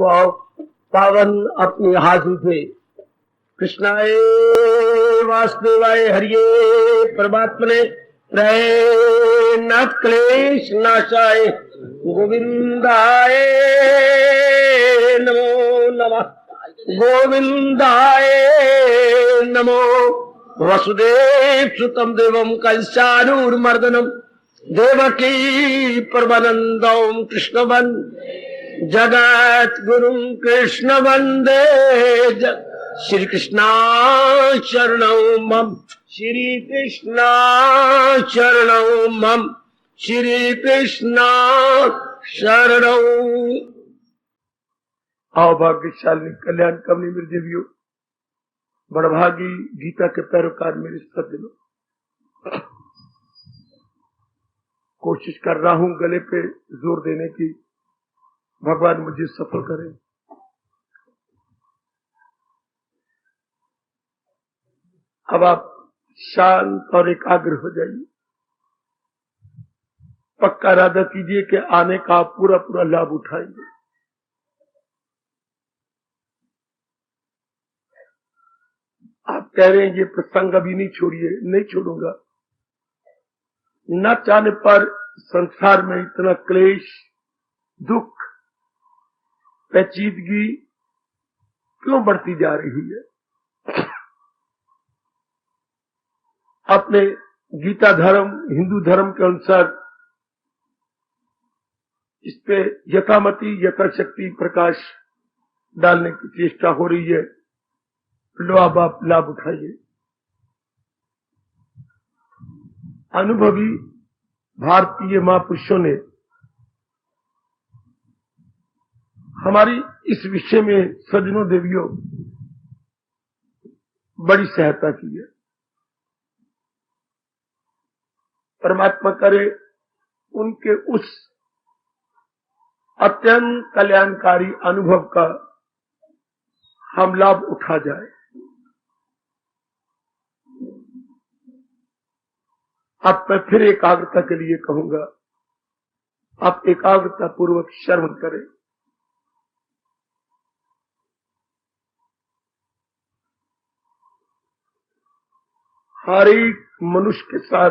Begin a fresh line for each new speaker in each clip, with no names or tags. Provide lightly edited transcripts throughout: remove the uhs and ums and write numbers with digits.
पावन अपनी हाथों से कृष्णाय वासुदेवाय हरिये परमात्मने नाथ क्लेश नाशाय गोविंदाय नमो नमः गोविंदाय नमो वसुदेव सुतम देवम कंसानूर्मर्दनम देवकी परमानंदम कृष्णवन जगत गुरु कृष्ण वंदे श्री कृष्णा शरणौ मम श्री कृष्णा शरणौ मम श्री कृष्णा शरणौ। आओ भाग्यशाली कल्याण कमनी मेरे देवियों, बड़भागी गीता के पैरोकार मेरे सज्जनों, कोशिश कर रहा हूं गले पे जोर देने की, भगवान मुझे सफल करे। अब आप शांत और एकाग्र हो जाइए, पक्का इरादा कीजिए कि आने का पूरा पूरा लाभ उठाएंगे। आप कह रहे हैं ये प्रसंग अभी नहीं छोड़िए, नहीं छोड़ूंगा। न चाहने पर संसार में इतना क्लेश, दुख, पेचीदगी क्यों बढ़ती जा रही है? अपने गीता धर्म, हिंदू धर्म के अनुसार इस पे यथामति यथाशक्ति प्रकाश डालने की चेष्टा हो रही है। लो अब आप लाभ उठाइए। अनुभवी भारतीय महापुरुषों ने हमारी इस विषय में सज्जनों देवियों बड़ी सहायता की है। परमात्मा करे उनके उस अत्यंत कल्याणकारी अनुभव का हम लाभ उठा जाए। अब मैं फिर एकाग्रता के लिए कहूंगा, आप एकाग्रता पूर्वक श्रवण करें। हर एक मनुष्य के साथ,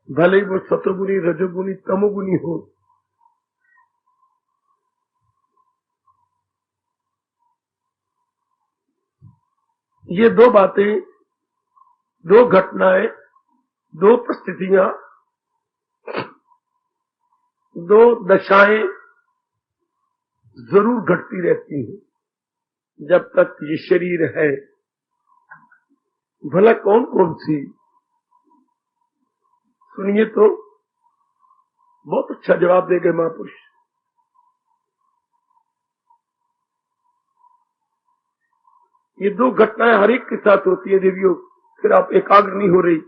भले वो सतोगुणी, रजोगुणी, तमोगुणी हो, ये दो बातें, दो घटनाएं, दो परिस्थितियां, दो दशाएं जरूर घटती रहती हैं जब तक ये शरीर है। भला कौन कौन सी? सुनिए तो बहुत अच्छा जवाब दे गए महापुरुष। ये दो घटनाएं हर एक के साथ होती है देवियों। फिर आप एकाग्र नहीं हो रही।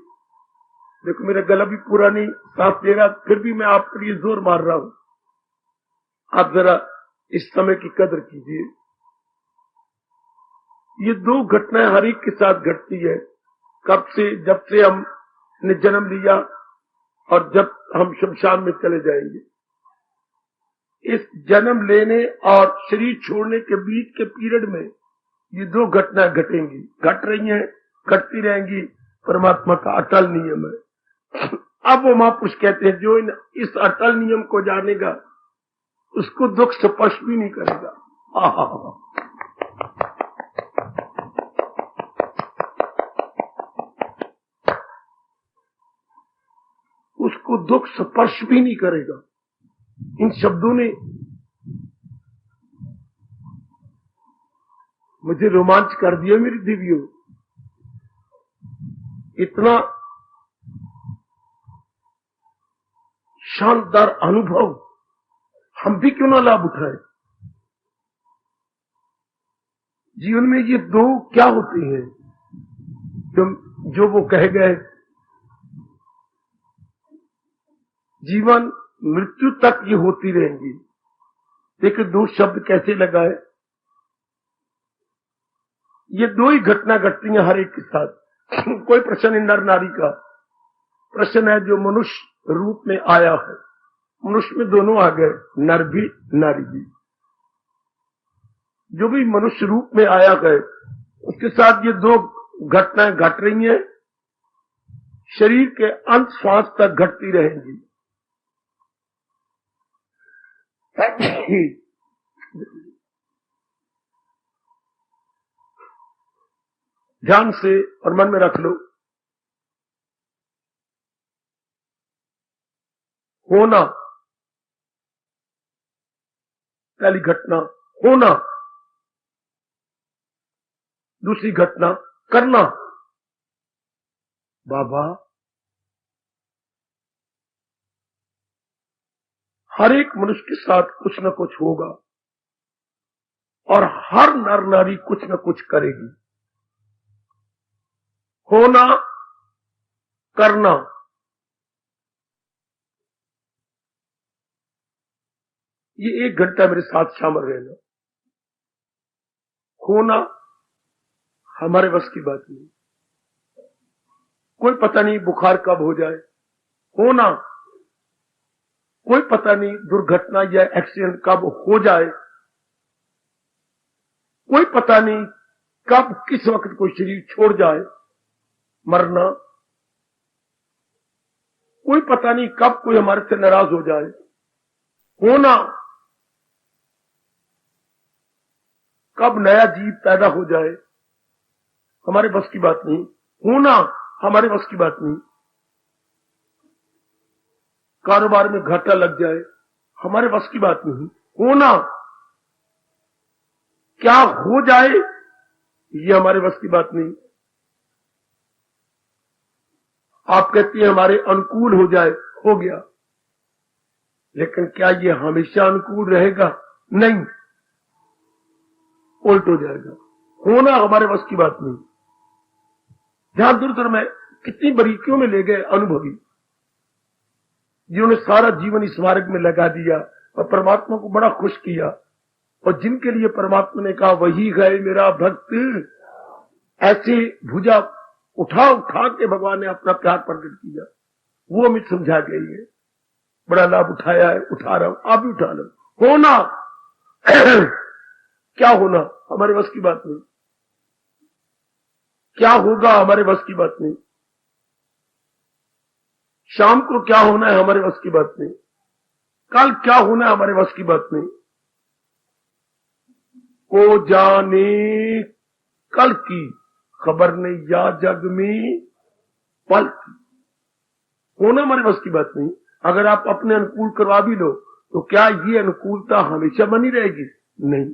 देखो मेरा गला भी पूरा नहीं सांस ले रहा, फिर भी मैं आपके लिए जोर मार रहा हूं। आप जरा इस समय की कदर कीजिए। ये दो घटनाएं हर एक के साथ घटती है। कब से? जब से हमने जन्म लिया और जब हम शमशान में चले जाएंगे। इस जन्म लेने और शरीर छोड़ने के बीच के पीरियड में ये दो घटनाएं घटेंगी, घट रही हैं, घटती रहेंगी। परमात्मा का अटल नियम है। अब वो महापुरुष कहते हैं जो इस अटल नियम को जानेगा उसको दुख स्पर्श भी नहीं करेगा। उसको दुख स्पर्श भी नहीं करेगा। इन शब्दों ने मुझे रोमांच कर दिया मेरी देवियों। इतना शानदार अनुभव हम भी क्यों ना लाभ उठाए। जीवन में ये दो क्या होते हैं जो वो कह गए, जीवन मृत्यु तक ये होती रहेंगी। देखिए दो शब्द कैसे लगाए। ये दो ही घटना घटती हैं हर एक के साथ। कोई प्रश्न है नर नारी का? प्रश्न है जो मनुष्य रूप में आया है। मनुष्य में दोनों आ गए, नर भी नारी भी। जो भी मनुष्य रूप में आया है उसके साथ ये दो घटनाएं घट रही हैं, शरीर के अंत श्वास तक घटती रहेंगी। ध्यान से और मन में रख लो, होना, पहली घटना होना, दूसरी घटना करना। बाबा, हर एक मनुष्य के साथ कुछ न कुछ होगा और हर नर नारी कुछ न कुछ करेगी। होना, करना, ये 1 घंटा मेरे साथ शामिल रहना। होना हमारे बस की बात नहीं, कोई पता नहीं बुखार कब हो जाए। होना, कोई पता नहीं दुर्घटना या एक्सीडेंट कब हो जाए। कोई पता नहीं कब किस वक्त कोई शरीर छोड़ जाए। मरना, कोई पता नहीं कब कोई हमारे से नाराज हो जाए। होना, कब नया जीव पैदा हो जाए, हमारे बस की बात नहीं। होना हमारे बस की बात नहीं। कारोबार में घाटा लग जाए, हमारे बस की बात नहीं। होना, क्या हो जाए, ये हमारे बस की बात नहीं। आप कहती हैं हमारे अनुकूल हो जाए, हो गया, लेकिन क्या ये हमेशा अनुकूल रहेगा? नहीं, उल्ट हो जाएगा। होना हमारे बस की बात नहीं। ध्यान दूर दूर में कितनी बारीकियों में ले गए अनुभवी, जिन्होंने सारा जीवन इस मार्ग में लगा दिया और परमात्मा को बड़ा खुश किया, और जिनके लिए परमात्मा ने कहा वही है मेरा भक्त, ऐसे भुजा उठा उठा के भगवान ने अपना प्यार प्रकट किया। वो हमें समझा गई है, बड़ा लाभ उठाया है, उठा रहा हूं, आप भी उठा लो। होना क्या होना हमारे बस की बात नहीं। क्या होगा हमारे बस की बात नहीं। शाम को क्या होना है हमारे बस की बात नहीं। कल क्या होना है हमारे बस की बात नहीं। को जाने कल की खबर नहीं, या जग में पल की। होना हमारे बस की बात नहीं। अगर आप अपने अनुकूल करवा भी लो तो क्या ये अनुकूलता हमेशा बनी रहेगी? नहीं,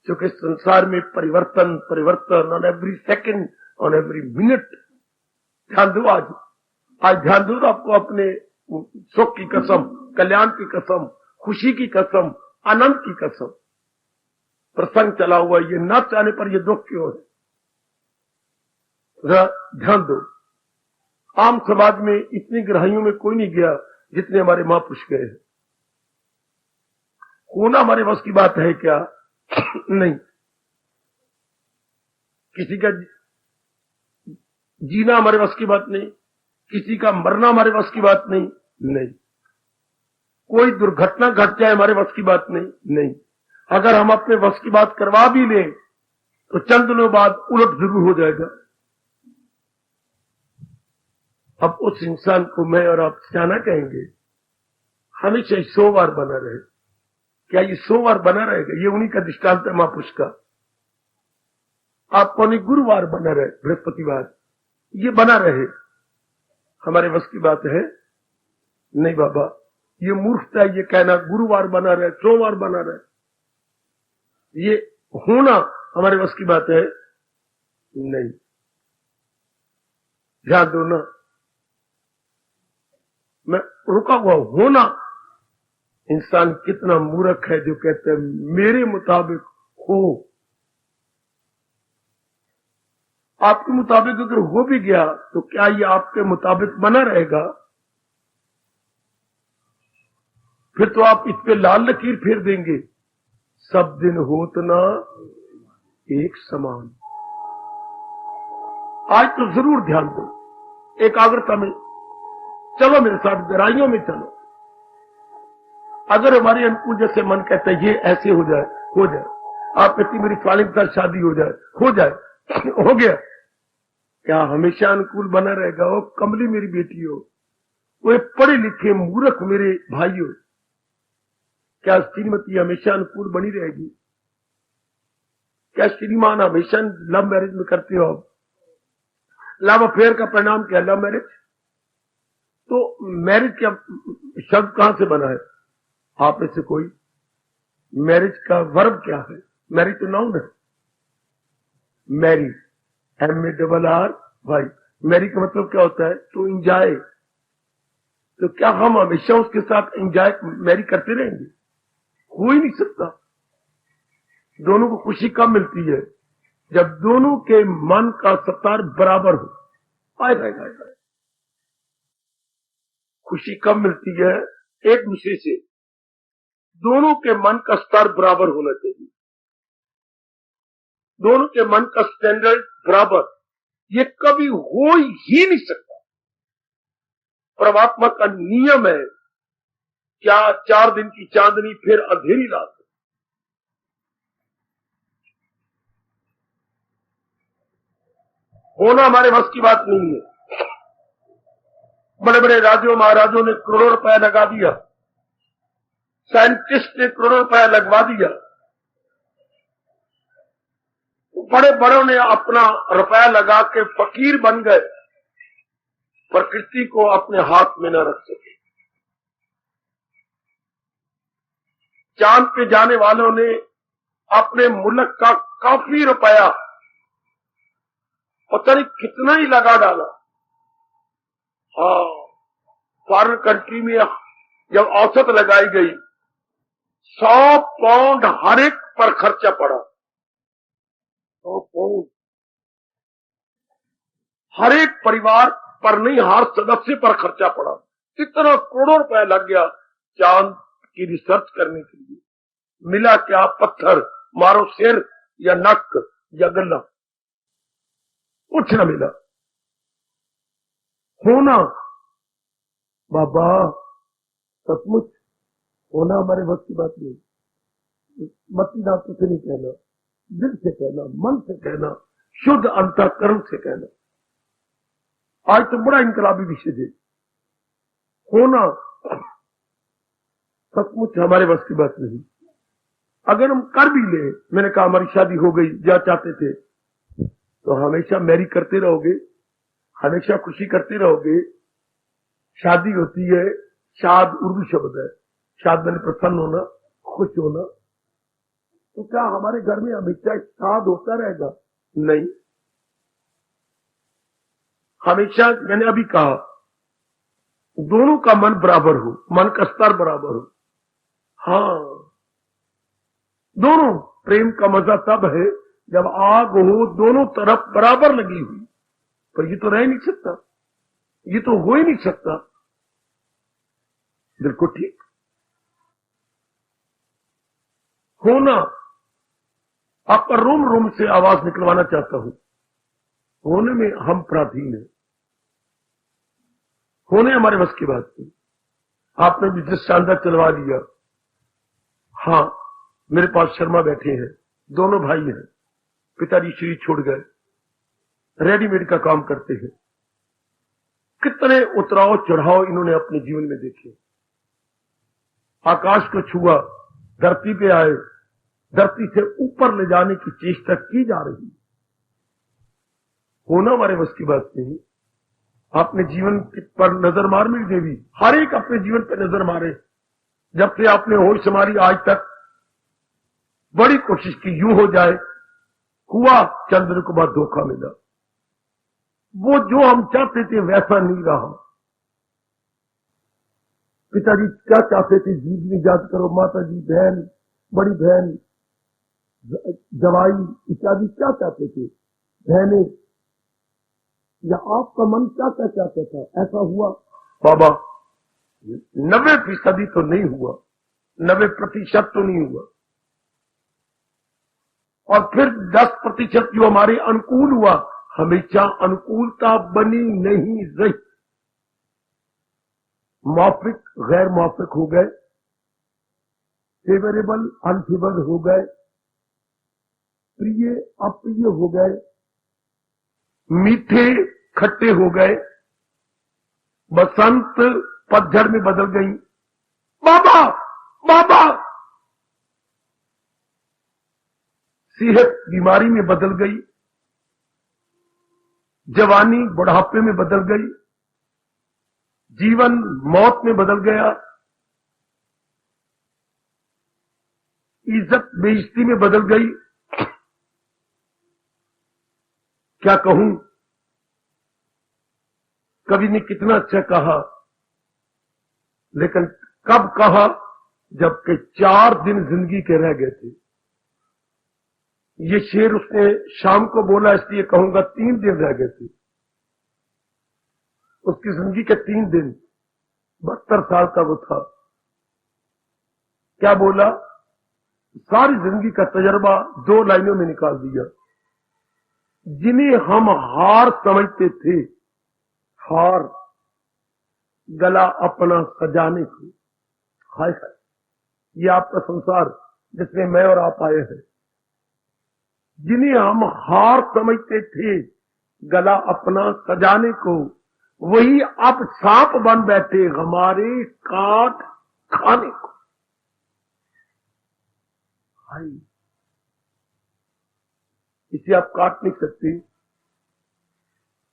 क्योंकि संसार में परिवर्तन परिवर्तन on every second, on every minute. ध्यान दो, आज ध्यान दो तो आपको अपने सुख की कसम, कल्याण की कसम, खुशी की कसम, आनंद की कसम। प्रसंग चला हुआ, ये न चाहने पर ये दुख क्यों है? ध्यान दो, आम समाज में इतनी गहराइयों में कोई नहीं गया जितने हमारे महापुरुष गए हैं। होना हमारे बस की बात है क्या? नहीं। किसी का जीना हमारे बस की बात नहीं, किसी का मरना हमारे बस की बात नहीं। नहीं, कोई दुर्घटना घट जाए हमारे बस की बात नहीं। अगर हम अपने बस की बात करवा भी लें तो चंद दिनों बाद उलट जरूर हो जाएगा। अब उस इंसान को मैं और आप क्या ना कहेंगे, हमेशा 100 बार बना रहे। क्या ये 100 बार बना रहेगा? ये उन्हीं का दृष्टांत है महापुरुष का। आपको नहीं गुरुवार बना रहे, बृहस्पतिवार, ये बना रहे, हमारे बस की बात है नहीं बाबा। ये मूर्खता है ये कहना गुरुवार बना रहे, सोमवार बना रहे। ये होना हमारे बस की बात है नहीं। ध्यान दो ना, मैं रुका हुआ होना। इंसान कितना मूर्ख है जो कहते हैं मेरे मुताबिक हो। आपके मुताबिक अगर हो भी गया तो क्या ये आपके मुताबिक बना रहेगा? फिर तो आप इस पे लाल लकीर फेर देंगे, सब दिन होत ना एक समान। आज तो जरूर ध्यान दो, एकाग्रता में चलो, मेरे साथ गहराइयों में चलो। अगर हमारे अनुकूल जैसे मन कहता है ये ऐसे हो जाए, हो जाए। आप कहती मेरी फालिम के साथ शादी हो जाए हो गया, क्या हमेशा अनुकूल बना रहेगा? वो कमली मेरी बेटी हो, वो पढ़े लिखे मूर्ख मेरे भाई हो, क्या श्रीमती हमेशा अनुकूल बनी रहेगी? क्या श्रीमान हमेशा लव मैरिज में करते हो? आप लव अफेयर का परिणाम क्या? Love marriage. तो मैरिज क्या शब्द कहां से बना है? आप में से कोई? मैरिज का वर्ब क्या है? मैरिज तो नाउन है। Mary, MARR-Y। मैरी का मतलब क्या होता है? To enjoy. तो क्या हम हमेशा उसके साथ एंजॉय मैरी करते रहेंगे? हो ही नहीं सकता। दोनों को खुशी कब मिलती है? जब दोनों के मन का सतार बराबर हो। आए आए आए आए। खुशी कब मिलती है? एक दूसरे से दोनों के मन का स्तर बराबर होना चाहिए, दोनों के मन का स्टैंडर्ड बराबर। ये कभी हो ही नहीं सकता। परमात्मा का नियम है, क्या 4 दिन की चांदनी फिर अंधेरी रात। होना हमारे बस की बात नहीं है। बड़े बड़े राजों महाराजों ने करोड़ों रुपया लगा दिया, साइंटिस्ट ने करोड़ों रुपया लगवा दिया, बड़े बड़ों ने अपना रुपया लगा के फकीर बन गए, प्रकृति को अपने हाथ में न रख सके। चांद पे जाने वालों ने अपने मुल्क का काफी रुपया, पता नहीं कितना ही लगा डाला। हाँ, फॉरेन कंट्री में जब औसत लगाई गई, 100 पाउंड हर एक पर खर्चा पड़ा। 100 पाउंड हर एक परिवार पर नहीं, हर सदस्य पर खर्चा पड़ा। कितना करोड़ों रुपया लग गया चांद की रिसर्च करने के लिए। मिला क्या? पत्थर मारो सिर या नक या गला, कुछ न मिला। होना बाबा सचमुच होना हमारे वक्त की बात नहीं। मती दांतों से नहीं कहना, दिल से कहना, मन से कहना, शुद्ध अंतःकरण से कहना। आज तो बड़ा इनकलाबी विषय है। होना सचमुच हमारे बस की बात नहीं। अगर हम कर भी ले, मैंने कहा हमारी शादी हो गई, जा चाहते थे, तो हमेशा मैरी करते रहोगे, हमेशा खुशी करते रहोगे। शादी होती है, शाद उर्दू शब्द है, शाद मैंने प्रसन्न होना, खुश होना। तो क्या हमारे घर में हमेशा शाद होता रहेगा? नहीं। हमेशा मैंने अभी कहा, दोनों का मन बराबर हो, मन का स्तर बराबर हो। हाँ, दोनों। प्रेम का मजा तब है जब आग हो दोनों तरफ बराबर लगी हुई। पर ये तो रह नहीं सकता, ये तो हो ही नहीं सकता। बिल्कुल ठीक। होना, आपका रोम रोम से आवाज निकलवाना चाहता हूं। होने में हम पराधीन हैं, होने हमारे बस की बात नहीं। आपने बिजनेस शानदार चलवा लिया। हाँ, मेरे पास शर्मा बैठे हैं, दोनों भाई हैं, पिताजी श्री छोड़ गए, रेडीमेड का काम करते हैं। कितने उतराव चढ़ाव इन्होंने अपने जीवन में देखे। आकाश को छुआ, धरती पे आए, धरती से ऊपर ले जाने की चेष्टा की जा रही। होना हमारे बस की बात नहीं। आपने जीवन पर नजर मार मेरी देवी, हर एक अपने जीवन पर नजर मारे। जब से आपने होश संभाली आज तक बड़ी कोशिश की यूं हो जाए, हुआ चंद दिनों के बाद धोखा मिला। वो जो हम चाहते थे वैसा नहीं रहा। पिताजी क्या चाहते थे? जीव निजात करो, माता जी, बहन, बड़ी बहन, जवाई इत्यादि क्या चाहते थे? बहने या आपका मन क्या क्या चाहता था? ऐसा हुआ बाबा? 90% तो नहीं हुआ, 90% तो नहीं हुआ। और फिर 10% जो हमारे अनुकूल हुआ, हमेशा अनुकूलता बनी नहीं रही। मौफिक गैर मौफिक हो गए, फेवरेबल अनफेवरेबल हो गए। प्रिय अप्रिय हो गए, मीठे खट्टे हो गए, बसंत पतझड़ में बदल गई, बाबा बाबा, सेहत बीमारी में बदल गई, जवानी बुढ़ापे में बदल गई, जीवन मौत में बदल गया, इज्जत बेइज्जती में बदल गई। क्या कहूं, कवि ने कितना अच्छा कहा, लेकिन कब कहा, जबकि 4 दिन जिंदगी के रह गए थे। ये शेर उसने शाम को बोला, इसलिए कहूंगा 3 दिन रह गए थे उसकी जिंदगी के 3 दिन। 72 साल का वो था। क्या बोला, सारी जिंदगी का तजर्बा 2 लाइनों में निकाल दिया। जिन्हें हम हार समझते थे, हार, गला अपना सजाने को, हाय हाय, ये आपका संसार जिसमें मैं और आप आए हैं। जिन्हें हम हार समझते थे गला अपना सजाने को, वही अब सांप बन बैठे हमारे काट खाने को। हाय, इसे आप काट नहीं सकते।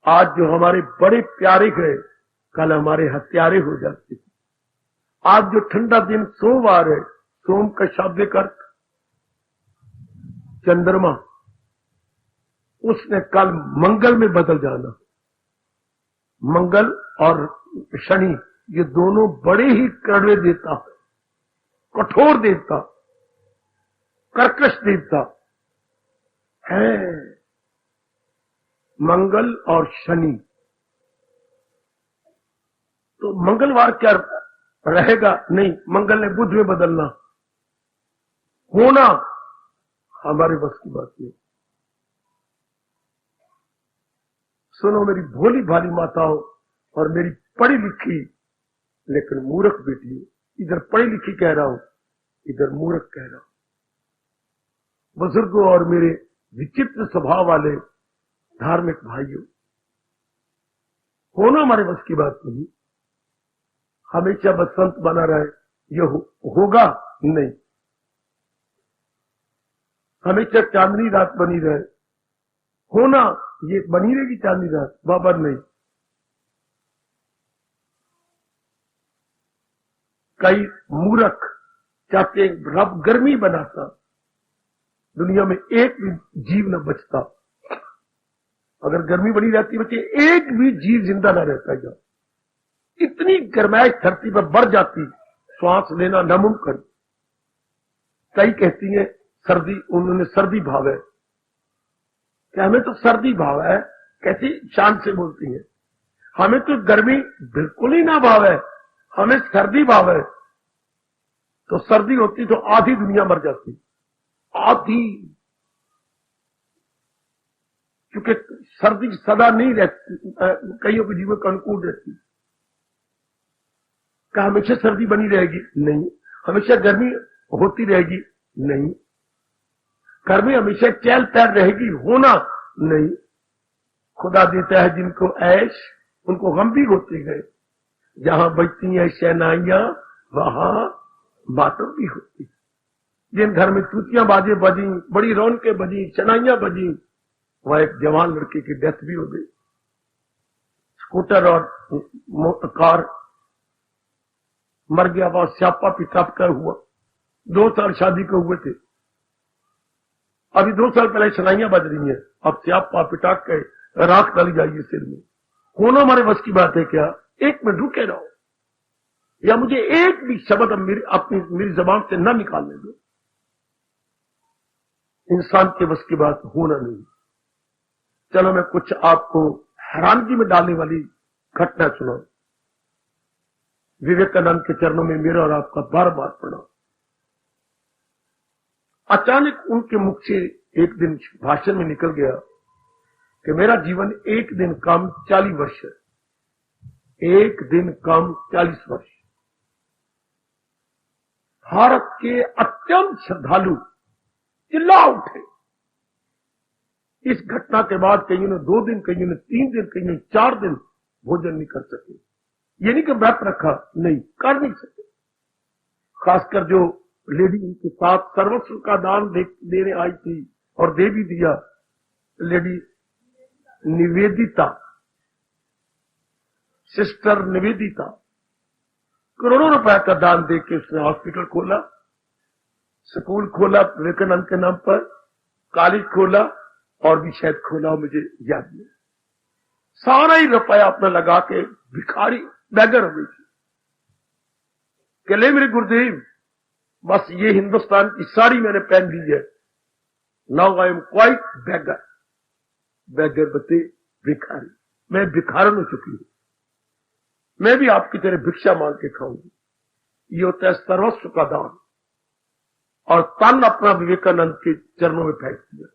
आज जो हमारे बड़े प्यारे गए, कल हमारे हत्यारे हो जाते। आज जो ठंडा दिन सोमवार है, सोम का शाब्दिक अर्थ चंद्रमा, उसने कल मंगल में बदल जाना। मंगल और शनि ये दोनों बड़े ही कड़वे देवता, कठोर देवता, कर्कश देवता है। मंगल और शनि, तो मंगलवार क्या रहेगा? नहीं, मंगल ने बुध में बदलना, होना हमारे बस की बात नहीं। सुनो मेरी भोली भाली माताओं और मेरी पढ़ी लिखी लेकिन मूर्ख बेटी, इधर पढ़ी लिखी कह रहा हूं, इधर मूर्ख कह रहा हूं। बुजुर्गों और मेरे विचित्र स्वभाव वाले धार्मिक भाइयों, होना हमारे बस की बात नहीं। हमेशा बसंत बना रहे ये होगा नहीं। हमेशा चांदनी रात बनी रहे, होना ये बनी रहेगी चांदनी रात, बाबर नहीं। कई मूर्ख चाहते रब गर्मी बनाता, दुनिया में एक भी जीव न बचता। अगर गर्मी बनी रहती बच्चे, एक भी जीव जिंदा न रहता। जा इतनी गर्माइश धरती पर बढ़ जाती, श्वास लेना नामुमकिन। कई कहती हैं सर्दी, उन्होंने सर्दी भाव है, क्या हमें तो सर्दी भाव है? कैसी शान से बोलती है। हमें तो गर्मी बिल्कुल ही ना भाव है, हमें सर्दी भाव है। तो सर्दी होती तो आधी दुनिया मर जाती, आधी। क्योंकि सर्दी सदा नहीं रहती, कईयों के जीवन का अनुकूल रहती। क्या हमेशा सर्दी बनी रहेगी? नहीं। हमेशा गर्मी होती रहेगी? नहीं। गर्मी हमेशा चहल पहल रहेगी? होना नहीं। खुदा देता है जिनको ऐश, उनको गम भी होते गए। जहां बजती हैं शहनाइयां, वहां मातम भी होती। जिन घर में तूतियां बाजे बजी, बड़ी रौनकें बजी, शहनाइयां बजी, वह एक जवान लड़के की डेथ भी हो गई। स्कूटर और कार मर गया, वहां स्यापा पिताप का हुआ। 2 साल शादी को हुए थे, अभी 2 साल पहले शनाइयां बज रही हैं, अब स्यापा पिटाक के राख डाली जाएगी सिर में। होना हमारे बस की बात है क्या? एक मिनट रुके रहो, या मुझे एक भी शब्द मेरी जबान से न निकालने दो। इंसान के बस की बात होना नहीं। चलो मैं कुछ आपको हैरानगी में डालने वाली घटना सुनाऊं। विवेकानंद के चरणों में मेरा और आपका बार बार प्रणाम। अचानक उनके मुख से एक दिन भाषण में निकल गया कि मेरा जीवन एक दिन कम 40 वर्ष है। एक दिन कम 40 वर्ष। भारत के अत्यंत श्रद्धालु चिल्ला उठे, इस घटना के बाद कईयों ने 2 दिन, कईयों ने 3 दिन, कईयों ने 4 दिन भोजन नहीं कर सके। ये नहीं कि व्रत रखा, नहीं, कर नहीं सके। खासकर जो लेडी उनके साथ सर्वस्व का दान देने आई थी और दे भी दिया, लेडी निवेदिता, सिस्टर निवेदिता, करोड़ों रुपए का दान देके उसने हॉस्पिटल खोला, स्कूल खोला विवेकानंद के नाम पर, कॉलेज खोला और भी शायद खोला, मुझे याद नहीं। सारा ही रुपया अपना लगा के भिखारी बैगर हो गई थी। कहले मेरे गुरुदेव, बस ये हिंदुस्तान की साड़ी मैंने पहन ली है, now I am quite beggar. Beggar बते भिखारी, मैं भिखारन हो चुकी हूं, मैं भी आपकी तरह भिक्षा मांग के खाऊंगी। ये होता है सर्वस्व का दान। और तन अपना विवेकानंद के चरणों में फेंक दिया।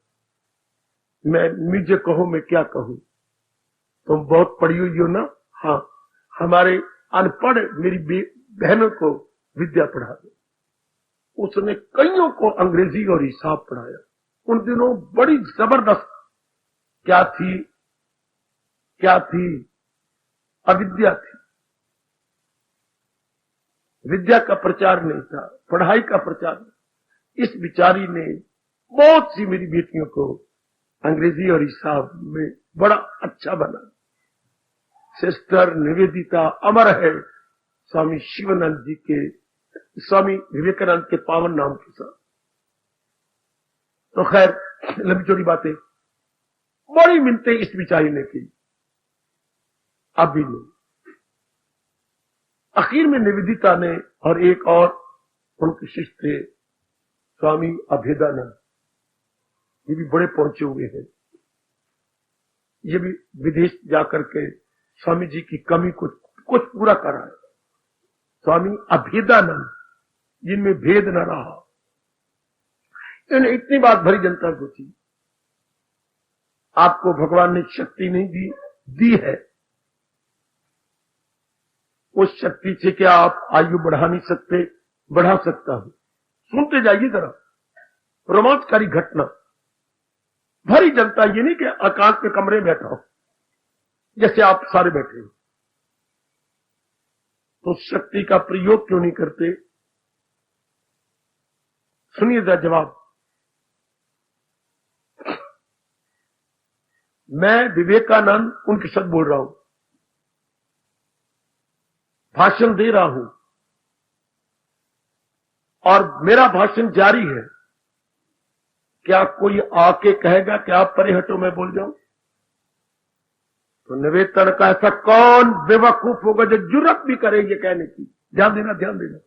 मैं मुझे कहो मैं क्या कहूं, तुम बहुत पढ़ी हुई हो ना, हाँ, हमारे अनपढ़ मेरी बहनों को विद्या पढ़ा दो। उसने कईयों को अंग्रेजी और हिसाब पढ़ाया। उन दिनों बड़ी जबरदस्त क्या थी अविद्या थी। विद्या का प्रचार नहीं था, पढ़ाई का प्रचार नहीं। इस बिचारी ने बहुत सी मेरी बेटियों को अंग्रेजी और हिसाब में बड़ा अच्छा बना। सिस्टर निवेदिता अमर है स्वामी शिवानंद जी के, स्वामी विवेकानंद के पावन नाम के साथ। तो खैर, लंबी चौड़ी बातें, बड़ी मिन्नतें इस बिचारी ने की, अभी नहीं। आखिर में निवेदिता ने और एक और उनके शिष्य थे स्वामी अभेदानंद, ये भी बड़े पहुंचे हुए हैं। ये भी विदेश जाकर के स्वामी जी की कमी कुछ पूरा करा है। स्वामी अभेदानंद, जिनमें भेद न रहा। इन्हें इतनी बात भरी जनता को थी, आपको भगवान ने शक्ति नहीं दी है, उस शक्ति से क्या आप आयु बढ़ा नहीं सकते? बढ़ा सकता हूं। सुनते जाइए जरा, रोमांचकारी घटना। भरी जनता, ये नहीं कि एकांत के कमरे में बैठा हो जैसे आप सारे बैठे हो। तो शक्ति का प्रयोग क्यों नहीं करते? सुनिए जरा जवाब। मैं विवेकानंद उनके साथ बोल रहा हूं, भाषण दे रहा हूं और मेरा भाषण जारी है। क्या कोई आके कहेगा कि आप परे हटो, मैं बोल जाऊं? तो निवेदन का ऐसा कौन बेवकूफ होगा जो जुर्रत भी करे ये कहने की? ध्यान देना, ध्यान देना।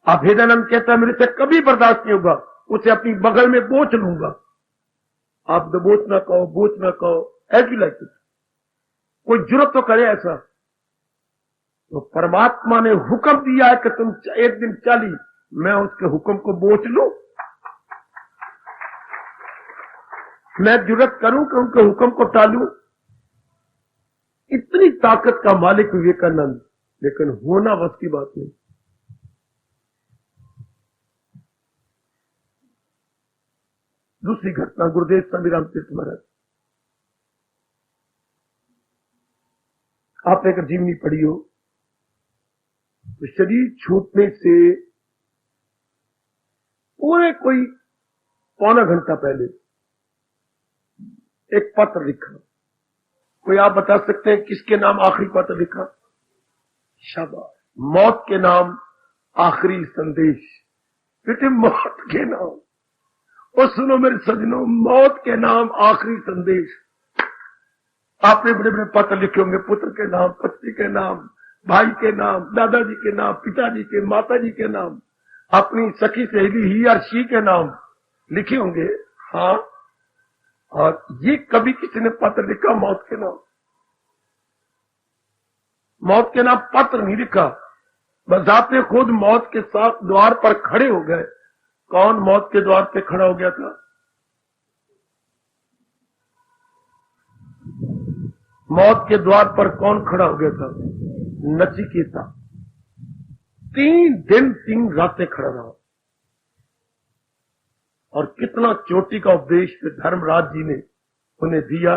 अभेदानंद कहता है मेरे से कभी बर्दाश्त नहीं होगा, उसे अपनी बगल में बोच लूंगा। आप दबोच ना कहो, बोच ना कहो, ऐसी लाइक कोई जुर्रत तो करे ऐसा। तो परमात्मा ने हुक्म दिया है कि तुम एक दिन चली, मैं उसके हुक्म को बोच लूं? मैं जुर्रत करूं कि उनके हुक्म को टालूं? इतनी ताकत का मालिक विवेकानंद, लेकिन होना बस की बात नहीं। दूसरी घटना, गुरुदेव स्वामी रामतीर्थ महाराज। आपने अगर जीवनी पढ़ी हो तो शरीर छूटने से पूरे कोई पौना घंटा पहले एक पत्र लिखा। कोई आप बता सकते हैं किसके नाम आखिरी पत्र लिखा? शाबाश, मौत के नाम आखिरी संदेश। बेटे, मौत के नाम, और सुनो मेरे सज्जनों, मौत के नाम आखिरी संदेश। आपने बड़े बड़े पत्र लिखे होंगे, पुत्र के नाम, पत्नी के नाम, भाई के नाम, दादाजी के नाम, पिताजी के, माताजी के नाम, अपनी सखी सहेली ही और शी के नाम लिखे होंगे। हाँ, और ये कभी किसी ने पत्र लिखा मौत के नाम? मौत के नाम पत्र नहीं लिखा, बस आपने खुद मौत के साथ द्वार पर खड़े हो गए। कौन मौत के द्वार पे खड़ा हो गया था? मौत के द्वार पर कौन खड़ा हो गया था? नचिकेता। 3 दिन 3 रातें खड़ा रहा। और कितना चोटी का उपदेश फिर धर्मराज जी ने उन्हें दिया।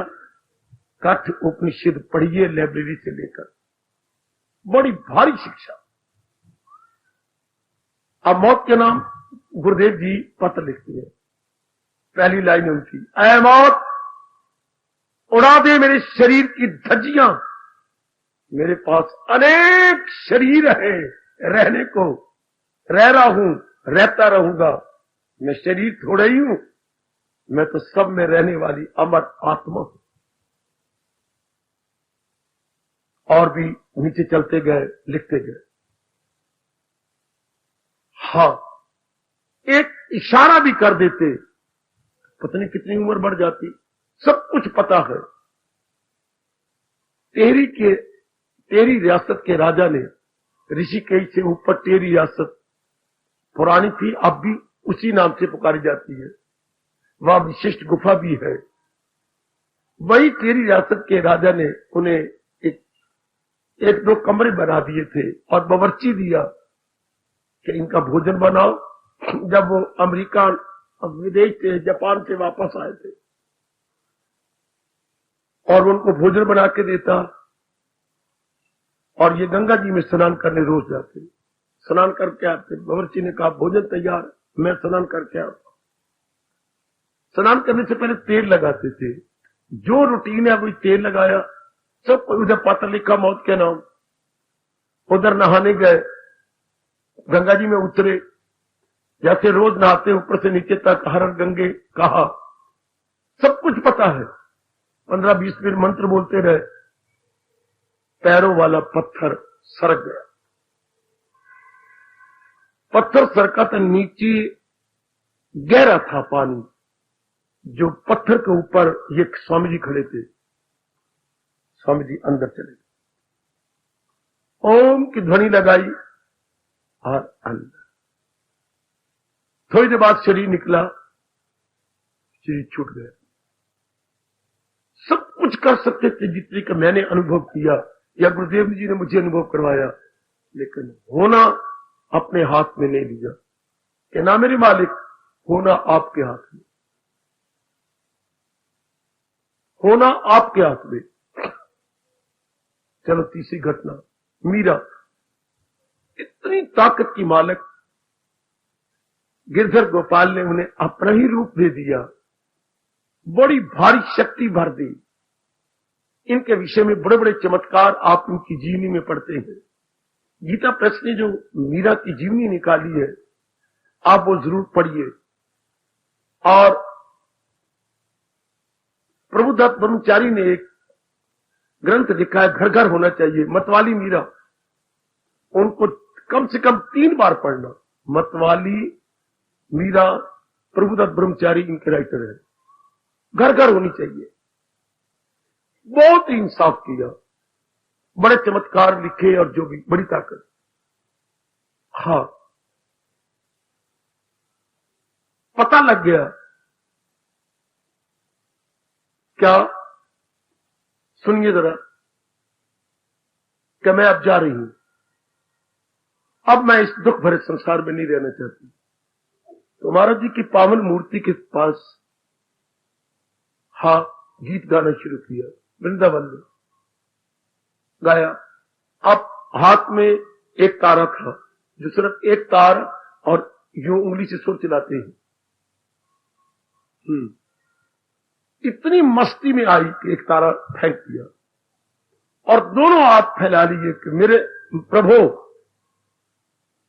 कठ उपनिषद पढ़िए लाइब्रेरी से लेकर, बड़ी भारी शिक्षा। अब मौत के नाम गुरुदेव जी पत्र लिखते हैं। पहली लाइन उनकी, ऐ मौत उड़ा दे मेरे शरीर की धज्जियां, मेरे पास अनेक शरीर है रहने को, रह रहा हूं, रहता रहूंगा, मैं शरीर थोड़ा ही हूं, मैं तो सब में रहने वाली अमर आत्मा हूं। और भी नीचे चलते गए, लिखते गए। हां, एक इशारा भी कर देते, पता नहीं कितनी उम्र बढ़ जाती। सब कुछ पता है। तेरी रियासत के राजा ने, ऋषिकेश से ऊपर तेरी रियासत पुरानी थी, अब भी उसी नाम से पुकारी जाती है। वह विशिष्ट गुफा भी है। वही तेरी रियासत के राजा ने उन्हें एक दो कमरे बना दिए थे और बावर्ची दिया कि इनका भोजन बनाओ। जब वो अमेरिका, विदेश से, जापान से वापस आए थे और उनको भोजन बना के देता, और ये गंगा जी में स्नान करने रोज जाते, स्नान करके आते। बावर्ची ने कहा भोजन तैयार, मैं स्नान करके आता। स्नान करने से पहले तेल लगाते थे, जो रूटीन है वही तेल लगाया। सब उधर पत्र लिखा मौत के नाम, उधर नहाने गए, गंगा जी में उतरे, जैसे रोज नहाते ऊपर से नीचे तक हर गंगे कहा। सब कुछ पता है। 15-20 मिनट मंत्र बोलते रहे, पैरों वाला पत्थर सरक गया। पत्थर सरका तो नीचे गहरा था पानी, जो पत्थर के ऊपर ये स्वामी जी खड़े थे। स्वामी जी अंदर चले गए, ओम की ध्वनि लगाई और अंदर। थोड़ी देर बाद शरीर निकला, शरीर छूट गया। सब कुछ कर सकते थे जितने का मैंने अनुभव किया या गुरुदेव जी ने मुझे अनुभव करवाया, लेकिन होना अपने हाथ में नहीं लिया कि ना मेरे मालिक, होना आपके हाथ में, होना आपके हाथ में। चलो तीसरी घटना, मीरा इतनी ताकत की मालिक, गिरधर गोपाल ने उन्हें अपना ही रूप दे दिया, बड़ी भारी शक्ति भर दी। इनके विषय में बड़े बड़े चमत्कार आप इनकी जीवनी में पढ़ते हैं। गीता प्रेस ने जो मीरा की जीवनी निकाली है, आप वो जरूर पढ़िए। और प्रभुदत्त ब्रह्मचारी ने एक ग्रंथ लिखा है, घर घर होना चाहिए, मतवाली मीरा। उनको कम से कम 3 बार पढ़ना। मतवाली मीरा, प्रभुदत्त ब्रह्मचारी इनके राइटर है। घर घर होनी चाहिए। बहुत ही इंसाफ किया, बड़े चमत्कार लिखे और जो भी बड़ी ताकत। हाँ, पता लग गया क्या? सुनिए जरा, कि मैं अब जा रही हूं, अब मैं इस दुख भरे संसार में नहीं रहना चाहती। तो महाराज जी की पावन मूर्ति के पास हाँ गीत गाना शुरू किया, वृंदावन में गाया। अब हाथ में एक तारा था, जो सिर्फ एक तार और यूं उंगली से सुर चलाते हैं। इतनी मस्ती में आई कि एक तारा फेंक दिया और दोनों हाथ फैला लिए कि मेरे प्रभु,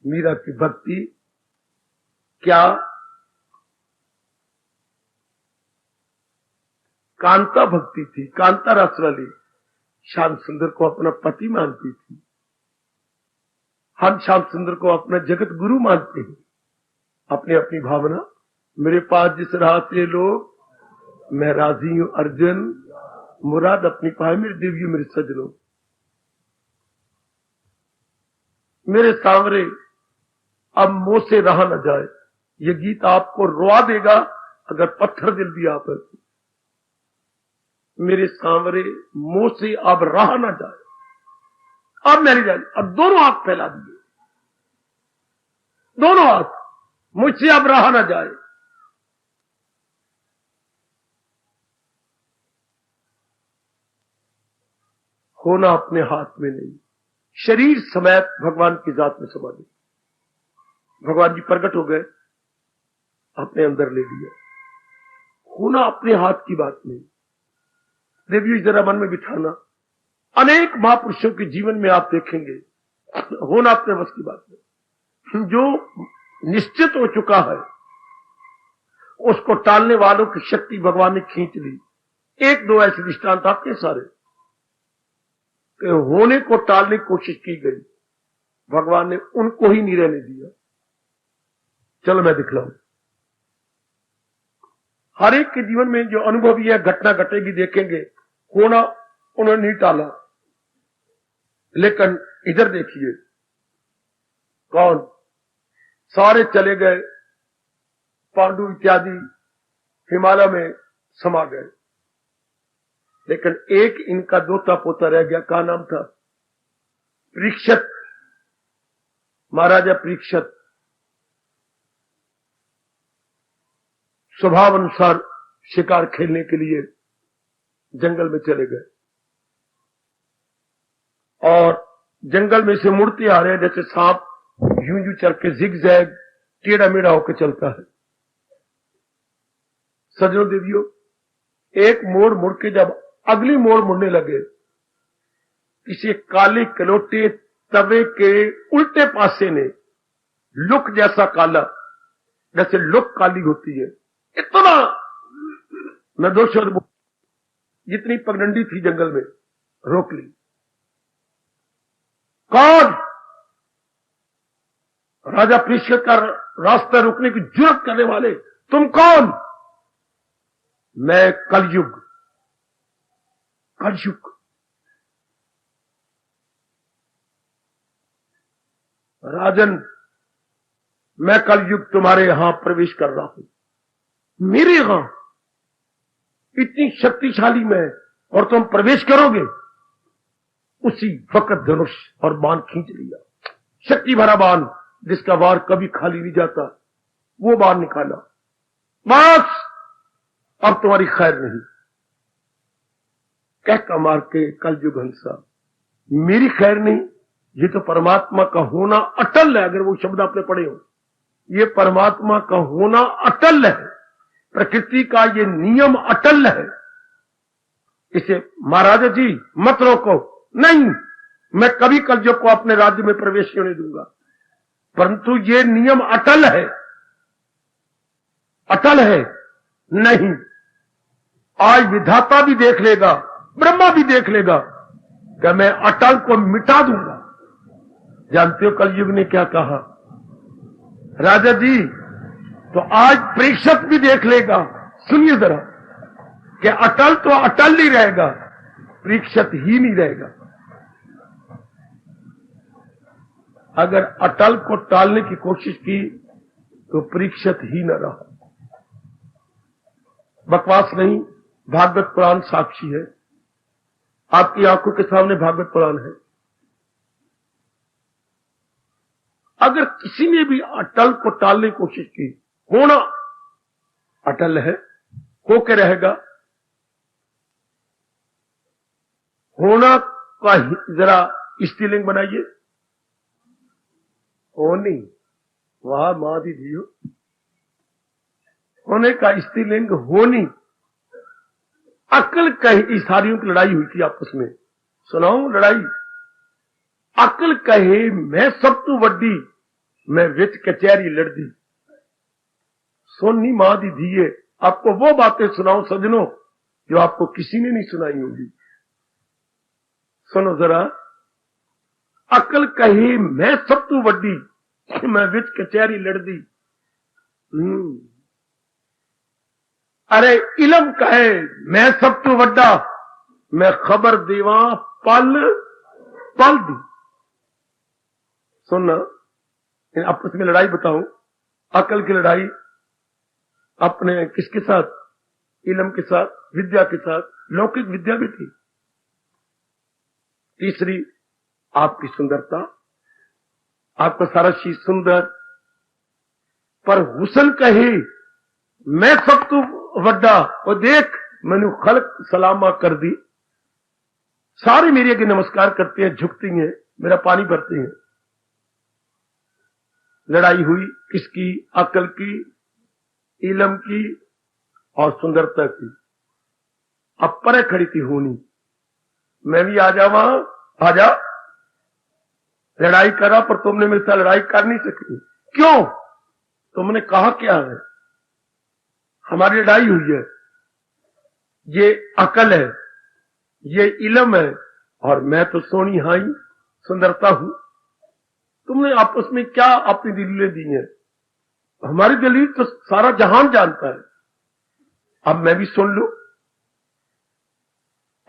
मीरा की भक्ति क्या कांता भक्ति थी, कांता रस वाली। श्याम सुंदर को अपना पति मानती थी, हम श्याम सुंदर को अपना जगत गुरु मानते हैं। अपनी अपनी भावना, मेरे पास जिस राह से लोग, मैं राजी हूं अर्जुन, मुराद अपनी पाए मेरे देवियों मेरे सजनों। मेरे सांवरे अब मुंह से रहा न जाए। ये गीत आपको रुआ देगा अगर पत्थर दिल भी आप है। मेरे सांवरे मुंह से अब रहा न जाए, अब मेरी जाए। अब दोनों हाथ फैला दिए, दोनों हाथ, मुझसे अब रहा न जाए। होना अपने हाथ में नहीं। शरीर समेत भगवान की जात में समा गई। भगवान जी प्रकट हो गए, अपने अंदर ले लिया। होना अपने हाथ की बात नहीं। देवियों, जरा मन में बिठाना, अनेक महापुरुषों के जीवन में आप देखेंगे होना अपने बस की बात नहीं। जो निश्चित हो चुका है उसको टालने वालों की शक्ति भगवान ने खींच ली। एक दो ऐसे दृष्टांत आपके सारे कि होने को टालने की कोशिश की गई, भगवान ने उनको ही नहीं रहने दिया। चलो मैं दिखलाऊं। हर एक के जीवन में जो अनुभवी है, घटना घटेगी, देखेंगे होना उन्होंने नहीं टाला। लेकिन इधर देखिए, कौन सारे चले गए, पांडु इत्यादि हिमालय में समा गए, लेकिन एक इनका दोता पोता रह गया। क्या नाम था? परीक्षित, महाराजा परीक्षित। स्वभाव अनुसार शिकार खेलने के लिए जंगल में चले गए और जंगल में से मुड़ते आ रहे हैं जैसे सांप यूं यूं चल के जिग-जैग टेढ़ा मेढ़ा होकर चलता है। सज्जनों देवियों, एक मोड़ मुड़ के जब अगली मोड़ मुड़ने लगे, किसी काले कलोटे तवे के उल्टे पासे ने लुक जैसा काला, जैसे लुक काली होती है, इतना निर्दोष जितनी पगडंडी थी जंगल में, रोक ली। कौन? राजा परीक्षित का रास्ता रोकने की जुर्रत करने वाले तुम कौन? मैं कलयुग। कलयुग राजन, मैं कलयुग तुम्हारे यहां प्रवेश कर रहा हूं। मेरे यहां इतनी शक्तिशाली मैं, और तुम प्रवेश करोगे? उसी वक्त धनुष और बाण खींच लिया, शक्ति भरा बाण जिसका वार कभी खाली नहीं जाता, वो बाण निकाला। बस अब तुम्हारी खैर नहीं। कहकर मार के कलयुग हंसा, मेरी खैर नहीं? ये तो परमात्मा का होना अटल है। अगर वो शब्द आपने पढ़े हो, ये परमात्मा का होना अटल है, प्रकृति का ये नियम अटल है। इसे महाराजा जी मत रोको। नहीं, मैं कभी कलयुग को अपने राज्य में प्रवेश होने दूंगा, परंतु ये नियम अटल है। अटल है नहीं, आज विधाता भी देख लेगा, ब्रह्मा भी देख लेगा कि मैं अटल को मिटा दूंगा। जानते हो कलयुग ने क्या कहा? राजा जी, तो आज परीक्षित भी देख लेगा। सुनिए जरा, कि अटल तो अटल ही रहेगा, परीक्षित ही नहीं रहेगा। अगर अटल को टालने की कोशिश की तो परीक्षित ही न रहा। बकवास नहीं, भागवत पुराण साक्षी है। आपकी आंखों के सामने भागवत पुराण है। अगर किसी ने भी अटल को टालने की कोशिश की, होना अटल है, होके रहेगा। होना का जरा स्त्रीलिंग बनाइए, होनी। वाह मां दीजिए, होने का स्त्रीलिंग होनी। अकल कहे, ईसारियों की लड़ाई हुई थी आपस में, सुनाऊं लड़ाई? अकल कहे मैं सब तू वड्डी, मैं विच कचहरी लड़दी। सोनी मां दी धीए, आपको वो बातें सुनाऊं सजनों जो आपको किसी ने नहीं सुनाई होगी। सुनो जरा, अकल कहे मैं सब तू वड्डी, मैं विच कचहरी लड़दी। अरे इलम कहे मैं सब तू वड्डा, मैं खबर देवा पल पल दी। सुनना, आपस में लड़ाई बताऊं, अकल की लड़ाई अपने किसके साथ? इलम के साथ, विद्या के साथ। लौकिक विद्या भी थी। तीसरी आपकी सुंदरता, आपका सारा चीज सुंदर, पर हुसन कहे मैं सब तू वड्डा, और देख मैनू खलक सलामा कर दी। सारे मेरे आगे नमस्कार करते हैं, झुकती हैं, मेरा पानी भरती हैं। लड़ाई हुई किसकी? अकल की, इल्म की और सुंदरता की। अब परे खड़ी थी होनी, मैं भी आ जावा, आ जा, लड़ाई करा पर तुमने मेरे साथ लड़ाई कर नहीं सकी। क्यों? तुमने कहा क्या है? हमारी लड़ाई हुई है, ये अकल है, ये इल्म है, और मैं तो सोनी हाई सुंदरता हूं। तुमने आपस में क्या अपनी दलीलें दी हैं? हमारी दलील तो सारा जहान जानता है। अब मैं भी सुन लूं।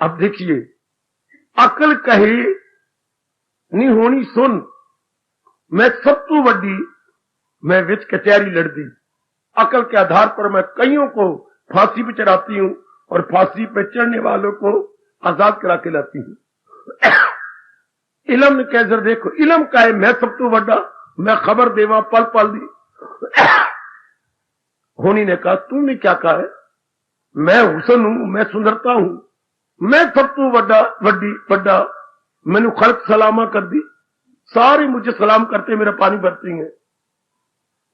अब देखिए, अकल कहे नहीं होनी सुन, मैं सब तू वड्डी, मैं विच कचहरी लड़दी। अकल के आधार पर मैं कईयों को फांसी पे चढ़ाती हूं और फांसी पे चढ़ने वालों को आजाद करा के लाती हूं। इलम ने कह जर देखो, इलम का है मैं सब तो वड्डा, मैं खबर देवा पल पल दी। होनी ने कहा तूने क्या कहा है? मैं हुसन हूं, मैं सुंदरता हूं, मैं सब तो वड्डा वड्डी वड्डा, मैनू खल्क सलामा कर दी, सारे मुझे सलाम करते मेरा पानी भरती हैं।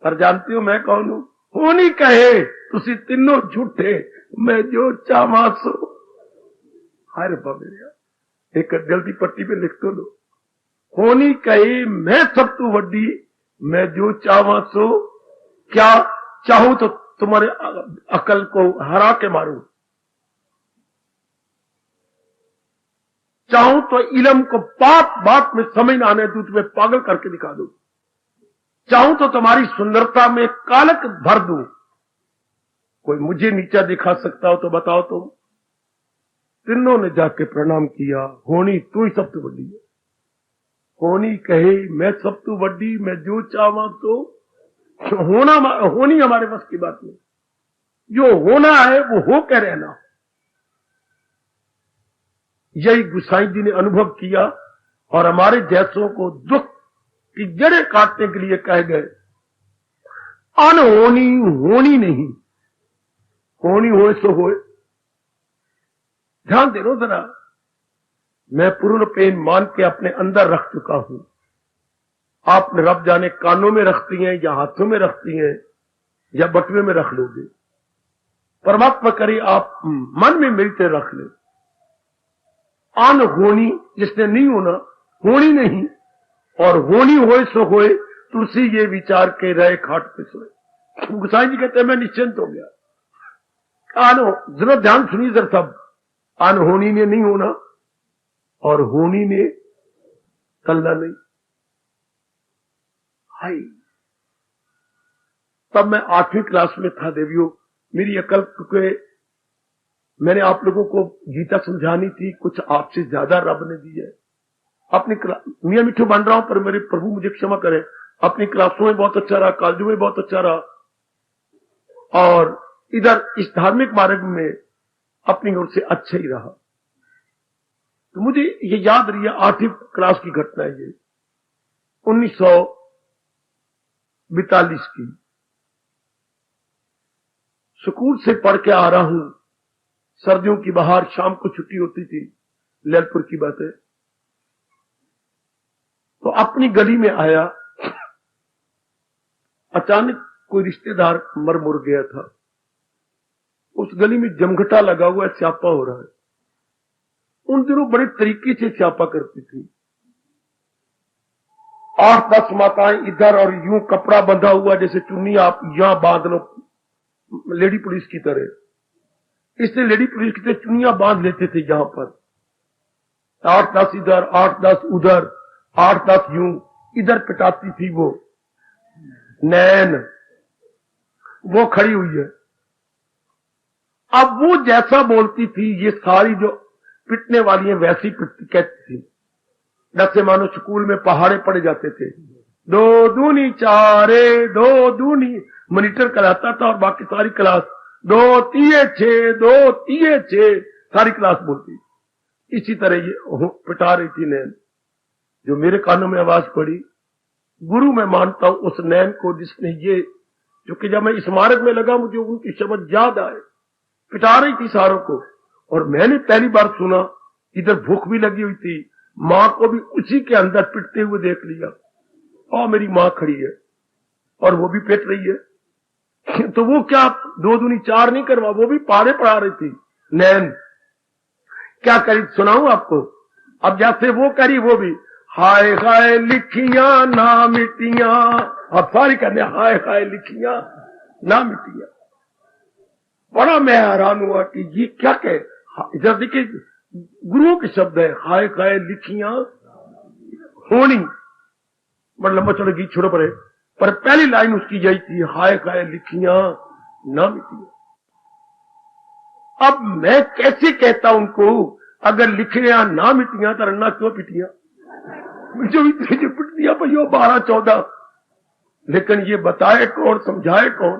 पर जानती हो मैं कौन हूं? होनी कहे तुसी तीनों झूठे, मैं जो चावा सो। हर मेरा एक जल्दी पट्टी पे लिख तो लो। होनी कहे मैं सब तू वड्डी, मैं जो चावा सो। क्या चाहूं तो तुम्हारे अकल को हरा के मारूं, चाहूं तो इल्म को बात बात में समझ ना आने दूं, तुम्हें पागल करके दिखा दूं, चाहूं तो तुम्हारी सुंदरता में कालक भर दूं। कोई मुझे नीचा दिखा सकता हो तो बताओ तुम। तीनों ने जाके प्रणाम किया। होनी तू ही सब तू वड्डी है। होनी कहे मैं सब तू वड्डी, मैं जो चाहवा तो। होनी हमारे बस की बात नहीं, जो होना है वो हो के रहना। यही गुसाई जी ने अनुभव किया और हमारे जैसों को दुख की जड़ें काटने के लिए कह गए। अनहोनी होनी नहीं, होनी होए सो होए। ध्यान दे लो जरा, मैं पूर्ण पेन मान के अपने अंदर रख चुका हूं। आपने रब जाने कानों में रखती हैं या हाथों में रखती हैं या बटुए में रख लोगे। परमात्मा करे आप मन में मिलते रख ले। अन होनी जिसने नहीं होना, होनी नहीं, और होनी होए सो होए, तुलसी ये विचार के रहे खाट पे सोए। गुसाई जी कहते हैं मैं निश्चिंत हो गया। आनो जरा ध्यान सुनिए जरा सब। अन होनी ने नहीं होना और होनी ने चलना नहीं। हाय, तब मैं 8वीं क्लास में था देवियों। मेरी अकल के मैंने आप लोगों को गीता समझानी थी, कुछ आपसे ज्यादा रब ने दी है। अपनी मियां मिठू बन रहा हूं पर मेरे प्रभु मुझे क्षमा करें। अपनी क्लासों में बहुत अच्छा रहा, कॉलेजों में बहुत अच्छा रहा, और इधर इस धार्मिक मार्ग में अपनी ओर से अच्छा ही रहा। तो मुझे ये याद रही है 8वीं क्लास की घटना है ये, 1942 की। स्कूल से पढ़ के आ रहा हूं, सर्दियों की बाहर, शाम को छुट्टी होती थी, ललितपुर की बात है। तो अपनी गली में आया, अचानक कोई रिश्तेदार मर मुर गया था। उस गली में जमघटा लगा हुआ है, स्यापा हो रहा है। उन दिनों बड़े तरीके से स्यापा करती थी। 8-10 माताएं इधर, और यूं कपड़ा बंधा हुआ जैसे चुन्नी आप यहां बांध लो लेडी पुलिस की तरह। इसलिए लेडी पुलिस की तरह चुनियां बांध लेते थे यहां पर। 8-10 इधर, 8-10 उधर, 8-10 यूं इधर पिटाती थी वो नैन, वो खड़ी हुई है। अब वो जैसा बोलती थी ये सारी जो पिटने वाली है वैसी पिटती कहती थी। जैसे मानो स्कूल में पहाड़े पड़े जाते थे। 2 दूनी 4, 2 दूनी मॉनिटर कराता था और बाकी सारी क्लास 2 तिये 6, 2 तिये 6 सारी क्लास बोलती। इसी तरह ये पिटा रही थी नैन। जो मेरे कानों में आवाज पड़ी, गुरु मैं मानता हूं उस नैन को जिसने ये, जो कि जब मैं इस मार्ग में लगा मुझे उनकी शब्द याद आए। पिटा रही थी सारों को, और मैंने पहली बार सुना इधर भूख भी लगी हुई थी, मां को भी उसी के अंदर पिटते हुए देख लिया, और मेरी मां खड़ी है और वो भी पिट रही है। तो वो क्या 2 दूनी 4 नहीं करवा, वो भी पारे पढ़ा रही थी। नैन क्या करी सुनाऊं आपको। अब जैसे वो करी वो भी हाय हाय लिखियां ना मिटियां, अब सारी करने हाय हाय लिखियां ना मिटियां। बड़ा मैं हैरान हुआ कि ये क्या कहे। इधर देखिए गुरुओं के शब्द है, हाय हाय लिखियां होनी, बड़ा लंबा चौड़ा गीत छोड़ो पड़े, पर पहली लाइन उसकी यही थी, हाय हाय लिखियां ना मिटियां। अब मैं कैसे कहता उनको, अगर लिखियां ना मिटियां तो रन्ना क्यों पिटियां, मुझे पिट दिया भैया 12-14। लेकिन ये बताए कौन, समझाए कौन।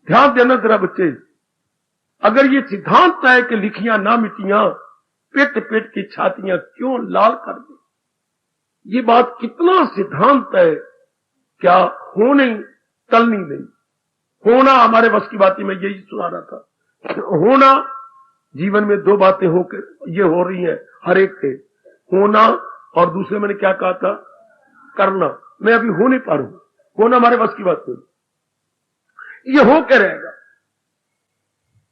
ध्यान देना जरा बच्चे, अगर ये सिद्धांत है कि लिखियां ना मिटियां, पेट पेट की छातियां क्यों लाल कर दे, ये बात कितना सिद्धांत है। क्या हो नहीं टलनी नहीं, होना हमारे बस की बात। मैं यही सुना रहा था, होना जीवन में 2 बातें होकर ये हो रही हैं हर एक के, होना और दूसरे मैंने क्या कहा था, करना। मैं अभी हो नहीं पा रहा हूं, होना हमारे बस की बात नहीं, ये हो के रहेगा।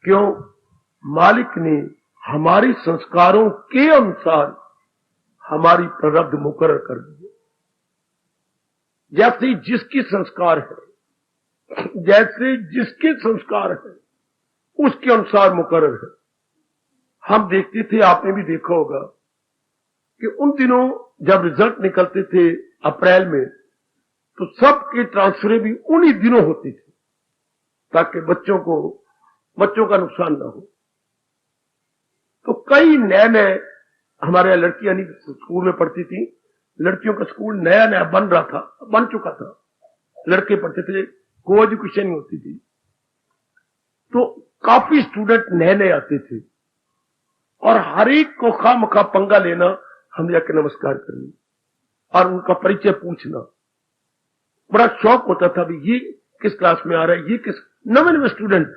क्यों? मालिक ने हमारे संस्कारों के अनुसार हमारी प्रारब्ध मुकर्रर कर दी। जैसे जिसकी संस्कार है, जैसे जिसके संस्कार है उसके अनुसार मुकर्रर है। हम देखते थे, आपने भी देखा होगा कि उन दिनों जब रिजल्ट निकलते थे अप्रैल में, तो सबके ट्रांसफरें भी उन्हीं दिनों होती थी ताकि बच्चों का नुकसान ना हो। तो कई नए नए हमारे यहाँ लड़कियां नहीं स्कूल में पढ़ती थी, लड़कियों का स्कूल नया नया बन चुका था, लड़के पढ़ते थे, को एजुकेशन होती थी। तो काफी स्टूडेंट नए नए आते थे और हर एक को खामखा पंगा लेना, हम जाके नमस्कार करना और उनका परिचय पूछना। बड़ा शौक होता था, भी ये किस क्लास में आ रहा है, ये किस नवे स्टूडेंट।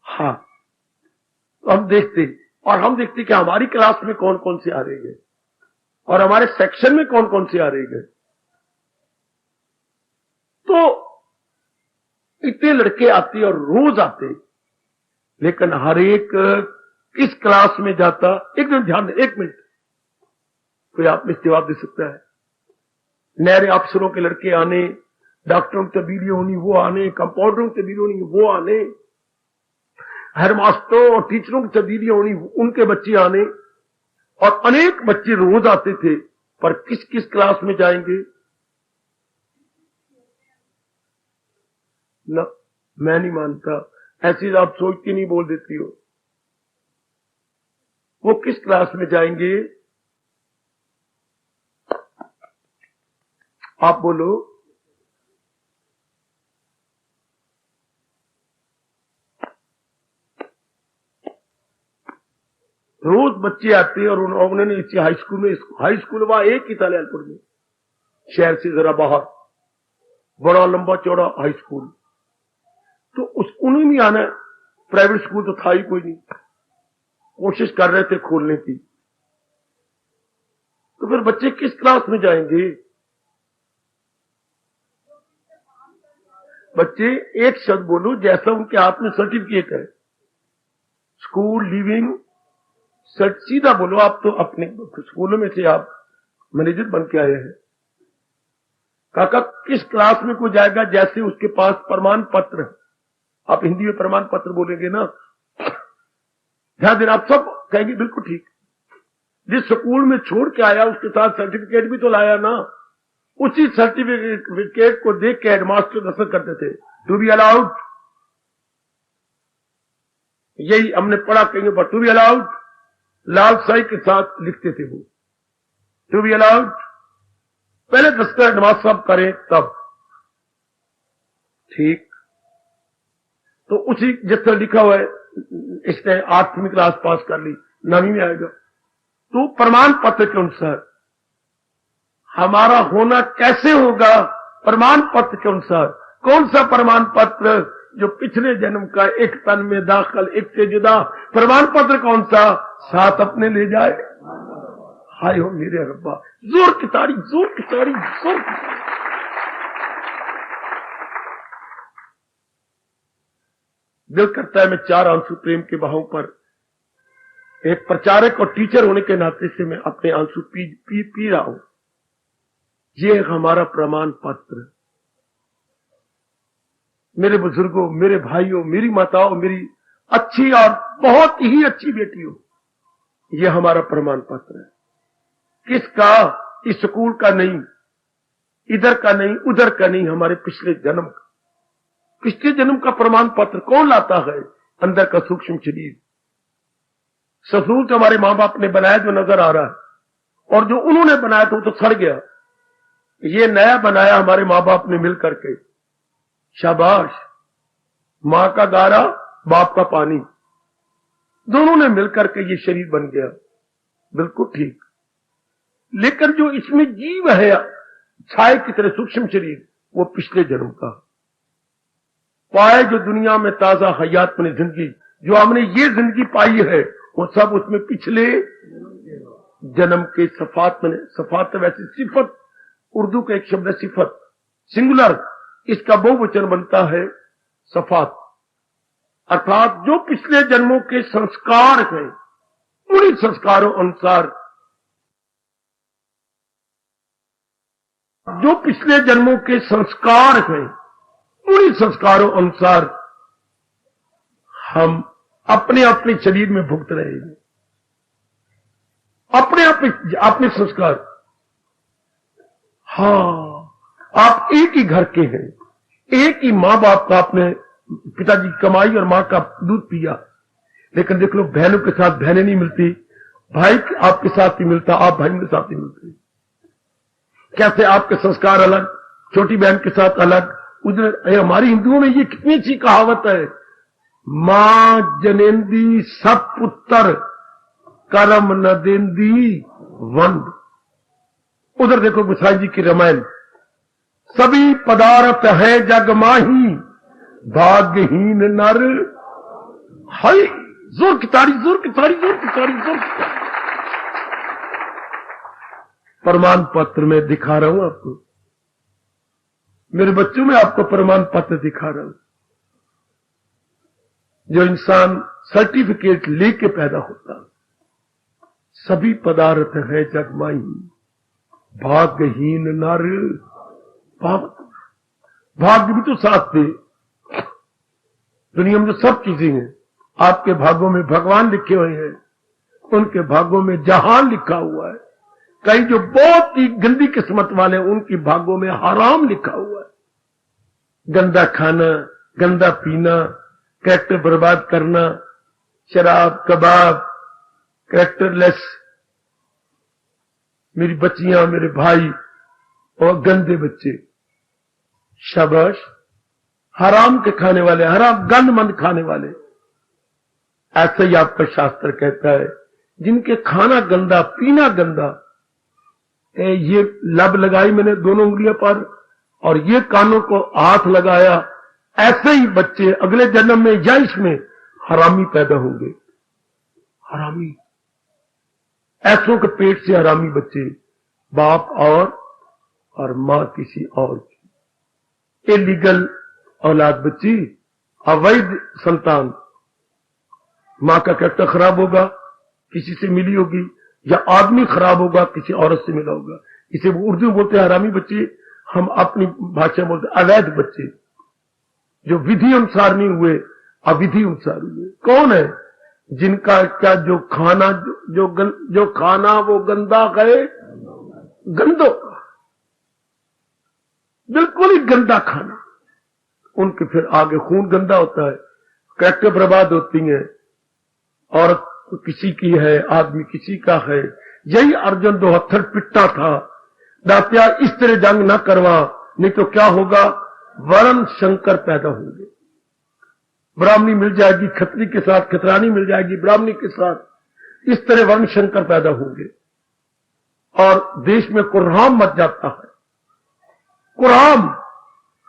हाँ, तो हम देखते कि हमारी क्लास में कौन कौन से आ रहे हैं और हमारे सेक्शन में कौन कौन से आ रहे हैं। तो इतने लड़के आते और रोज आते, लेकिन हर एक किस क्लास में जाता, एक मिनट ध्यान दे, 1 मिनट, कोई आप में जवाब दे सकता है। नए अफसरों के लड़के आने, डॉक्टरों की तब्दीली होनी वो आने, कंपाउंडरों की तब्दीली होनी वो आने, हेडमास्टरों और टीचरों की तब्दीली होनी उनके बच्चे आने, और अनेक बच्चे रोज आते थे। पर किस किस क्लास में जाएंगे ना, मैं नहीं मानता। ऐसी आप सोच के नहीं बोल देती हो। वो किस क्लास में जाएंगे आप बोलो। रोज बच्चे आते और उन्होंने इसी हाई स्कूल वहां एक ही था लैलपुर में, शहर से जरा बाहर, बड़ा लंबा चौड़ा हाई स्कूल। तो उन्हें नहीं आना, प्राइवेट स्कूल तो था ही कोई नहीं, कोशिश कर रहे थे खोलने की। तो फिर बच्चे किस क्लास में जाएंगे? बच्चे एक शब्द बोलो जैसा उनके हाथ में सर्टिफिकेट है, स्कूल लीविंग सीधा बोलो। आप तो अपने स्कूलों में से आप मैनेजर बन के आए हैं। काका किस क्लास में कोई जाएगा जैसे उसके पास प्रमाण पत्र, आप हिंदी में प्रमाण पत्र बोलेंगे ना, ध्यान देना, आप सब कहेंगे बिल्कुल ठीक। जिस स्कूल में छोड़ के आया उसके साथ सर्टिफिकेट भी तो लाया ना। उसी सर्टिफिकेट को देख के हेडमास्टर दस्तखत करते थे, टू बी अलाउड। यही हमने पढ़ा कहीं पर, टू बी अलाउड, लाल शाही के साथ लिखते थे वो, टू बी अलाउड। पहले दस्तखत हेडमास्टर साहब करें तब ठीक। तो उसी जिस तरह लिखा हुआ है, इसने 8वीं क्लास पास कर ली, 9वीं में आएगा। तो प्रमाण पत्र के अनुसार हमारा होना कैसे होगा? प्रमाण पत्र के अनुसार। कौन सा प्रमाण पत्र? जो पिछले जन्म का, एक तन में दाखिल एक से जुदा। प्रमाण पत्र कौन सा? साथ अपने ले जाए। हाय हो मेरे रब्बा, जोर की ताड़ी, जोर की ताड़ी, जोर की ताड़ी। दिल करता है मैं चार आंसू प्रेम के बहाव पर, एक प्रचारक और टीचर होने के नाते से मैं अपने आंसू पी रहा हूं। ये हमारा प्रमाण पत्र। मेरे बुजुर्गों, मेरे भाइयों, मेरी माताओं, मेरी अच्छी और बहुत ही अच्छी बेटियों, ये हमारा प्रमाण पत्र है। किसका? इस स्कूल का नहीं, इधर का नहीं, उधर का नहीं, हमारे पिछले जन्म का। पिछले जन्म का प्रमाण पत्र कौन लाता है? अंदर का सूक्ष्म शरीर। ससुर जो हमारे मां बाप ने बनाया जो नजर आ रहा है, और जो उन्होंने बनाया था वो तो सड़ गया। ये नया बनाया हमारे मां बाप ने मिल करके। शाबाश। मां का गारा, बाप का पानी, दोनों ने मिलकर के ये शरीर बन गया। बिल्कुल ठीक। लेकिन जो इसमें जीव है, छाए की तरह सूक्ष्म शरीर, वो पिछले जन्म का पाए। जो दुनिया में ताजा हयात में जिंदगी, जो हमने ये जिंदगी पाई है, वो सब उसमें पिछले जन्म के सफात में। सफात वैसे सिफत, उर्दू का एक शब्द है सिफत, सिंगुलर, इसका बहुवचन बनता है सफात। अर्थात जो पिछले जन्मों के संस्कार हैं, उन्हीं संस्कारों अनुसार, जो पिछले जन्मों के संस्कार हैं, उन्हीं संस्कारों अनुसार हम अपने अपने शरीर में भुगत रहे हैं। अपने संस्कार। हाँ, आप एक ही घर के हैं, एक ही मां बाप का, आपने पिताजी की कमाई और मां का दूध पिया। लेकिन देख लो, बहनों के साथ बहनें नहीं मिलती, भाई आपके साथ नहीं मिलता, आप भाई के साथ नहीं मिलते। कैसे आपके संस्कार अलग, छोटी बहन के साथ अलग। उधर हमारी हिंदुओं में ये कितनी अच्छी कहावत है, मां जनेंदी सब पुत्र, कर्म न देंदी वंद। उधर देखो गुसाई जी की रामायण, सभी पदार्थ है जग माही, भाग्यहीन नर। हाय, जोर की ताड़ी, जोर की ताड़ी, जोर की ताड़ी, जोर की ताड़ी। प्रमाण पत्र में दिखा रहा हूं आपको, मेरे बच्चों में आपको प्रमाण पत्र दिखा रहा हूं। जो इंसान सर्टिफिकेट लेके पैदा होता, सभी पदार्थ है जग माही, भाग्यहीन नर पावत। भाग्य भी तो साथ थे। दुनिया में जो सब चीजें हैं, आपके भागों में भगवान लिखे हुए हैं, उनके भागों में जहान लिखा हुआ है। कई जो बहुत ही गंदी किस्मत वाले, उनकी भागों में हराम लिखा हुआ है। गंदा खाना, गंदा पीना, कैरेक्टर बर्बाद करना, शराब, कबाब, कैरेक्टरलेस। मेरी बच्चियां, मेरे भाई और गंदे बच्चे, शाबाश। हराम के खाने वाले, हराम गंदमंद खाने वाले। ऐसा ही आपका शास्त्र कहता है, जिनके खाना गंदा, पीना गंदा। ये लब लगाई मैंने दोनों उंगलियों पर, और ये कानों को हाथ लगाया, ऐसे ही बच्चे अगले जन्म में या इसमें हरामी पैदा होंगे। हरामी, ऐसों के पेट से हरामी बच्चे, बाप और मां किसी और की। इलीगल औलाद बच्ची, अवैध संतान। मां का कैरेक्टर खराब होगा, किसी से मिली होगी, या आदमी खराब होगा, किसी औरत से मिला होगा। इसे वो उर्दू बोलते हैं हरामी बच्चे, हम अपनी भाषा में बोलते हैं अवैध बच्चे, जो विधि अनुसार नहीं हुए, अविधि अनुसार हुए। कौन है? जिनका क्या जो खाना जो खाना वो गंदा गए, गंदो, बिल्कुल ही गंदा खाना। उनके फिर आगे खून गंदा होता है, कैरेक्टर बर्बाद होती है। औरत किसी की है, आदमी किसी का है। यही अर्जुन 72 पिट्टा था, दात्या इस तरह जंग ना करवा, नहीं तो क्या होगा, वर्ण शंकर पैदा होंगे। ब्राह्मणी मिल जाएगी खत्री के साथ, खतरानी मिल जाएगी ब्राह्मणी के साथ। इस तरह वर्ण शंकर पैदा होंगे और देश में कुर्राम मच जाता है। कुर्राम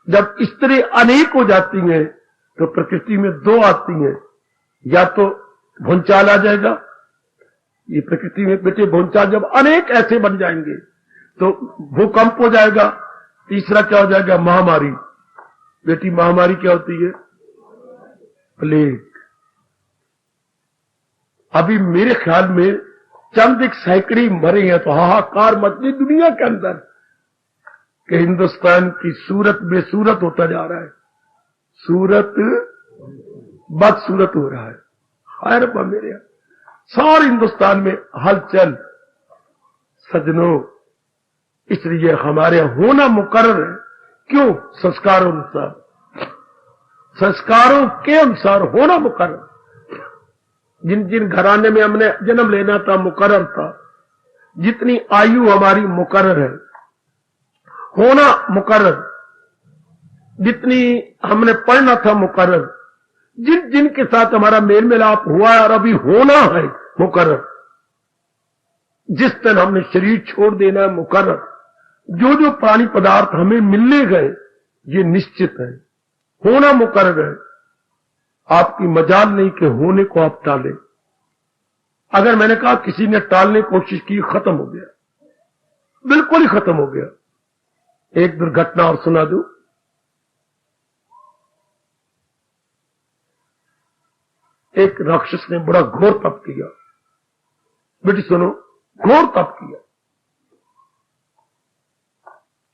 जब स्त्री अनेक हो जाती हैं, तो प्रकृति में दो आती हैं, या तो भूचाल आ जाएगा, ये प्रकृति में बेटे भूचाल जब अनेक ऐसे बन जाएंगे तो भूकंप हो जाएगा। तीसरा क्या हो जाएगा? महामारी। बेटी महामारी क्या होती है? प्लेग। अभी मेरे ख्याल में चंद एक सैकड़े मरे हैं, तो हाहाकार मचली दुनिया के अंदर कि हिंदुस्तान की सूरत बेसूरत होता जा रहा है, सूरत बदसूरत हो रहा है। हाय रब्बा मेरे, सारे हिंदुस्तान में हलचल सजनों। इसलिए हमारे यहाँ होना मुकर्रर है। क्यों? संस्कारों अनुसार, संस्कारों के अनुसार होना मुकर्रर। जिन जिन घराने में हमने जन्म लेना था मुकर्रर था, जितनी आयु हमारी मुकर्रर है, होना मुकर्रर, जितनी हमने पढ़ना था मुकर्रर, जिन जिन के साथ हमारा मेल मिलाप हुआ है और अभी होना है मुकर्रर, जिस दिन हमने शरीर छोड़ देना है मुकर्रर, जो जो प्राणी पदार्थ हमें मिलने गए ये निश्चित है, होना मुकर्रर है। आपकी मजाल नहीं कि होने को आप टालें। अगर मैंने कहा किसी ने टालने की कोशिश की, खत्म हो गया, बिल्कुल ही खत्म हो गया। एक दुर्घटना और सुना दूं। एक राक्षस ने बड़ा घोर तप किया। बेटी सुनो, घोर तप किया।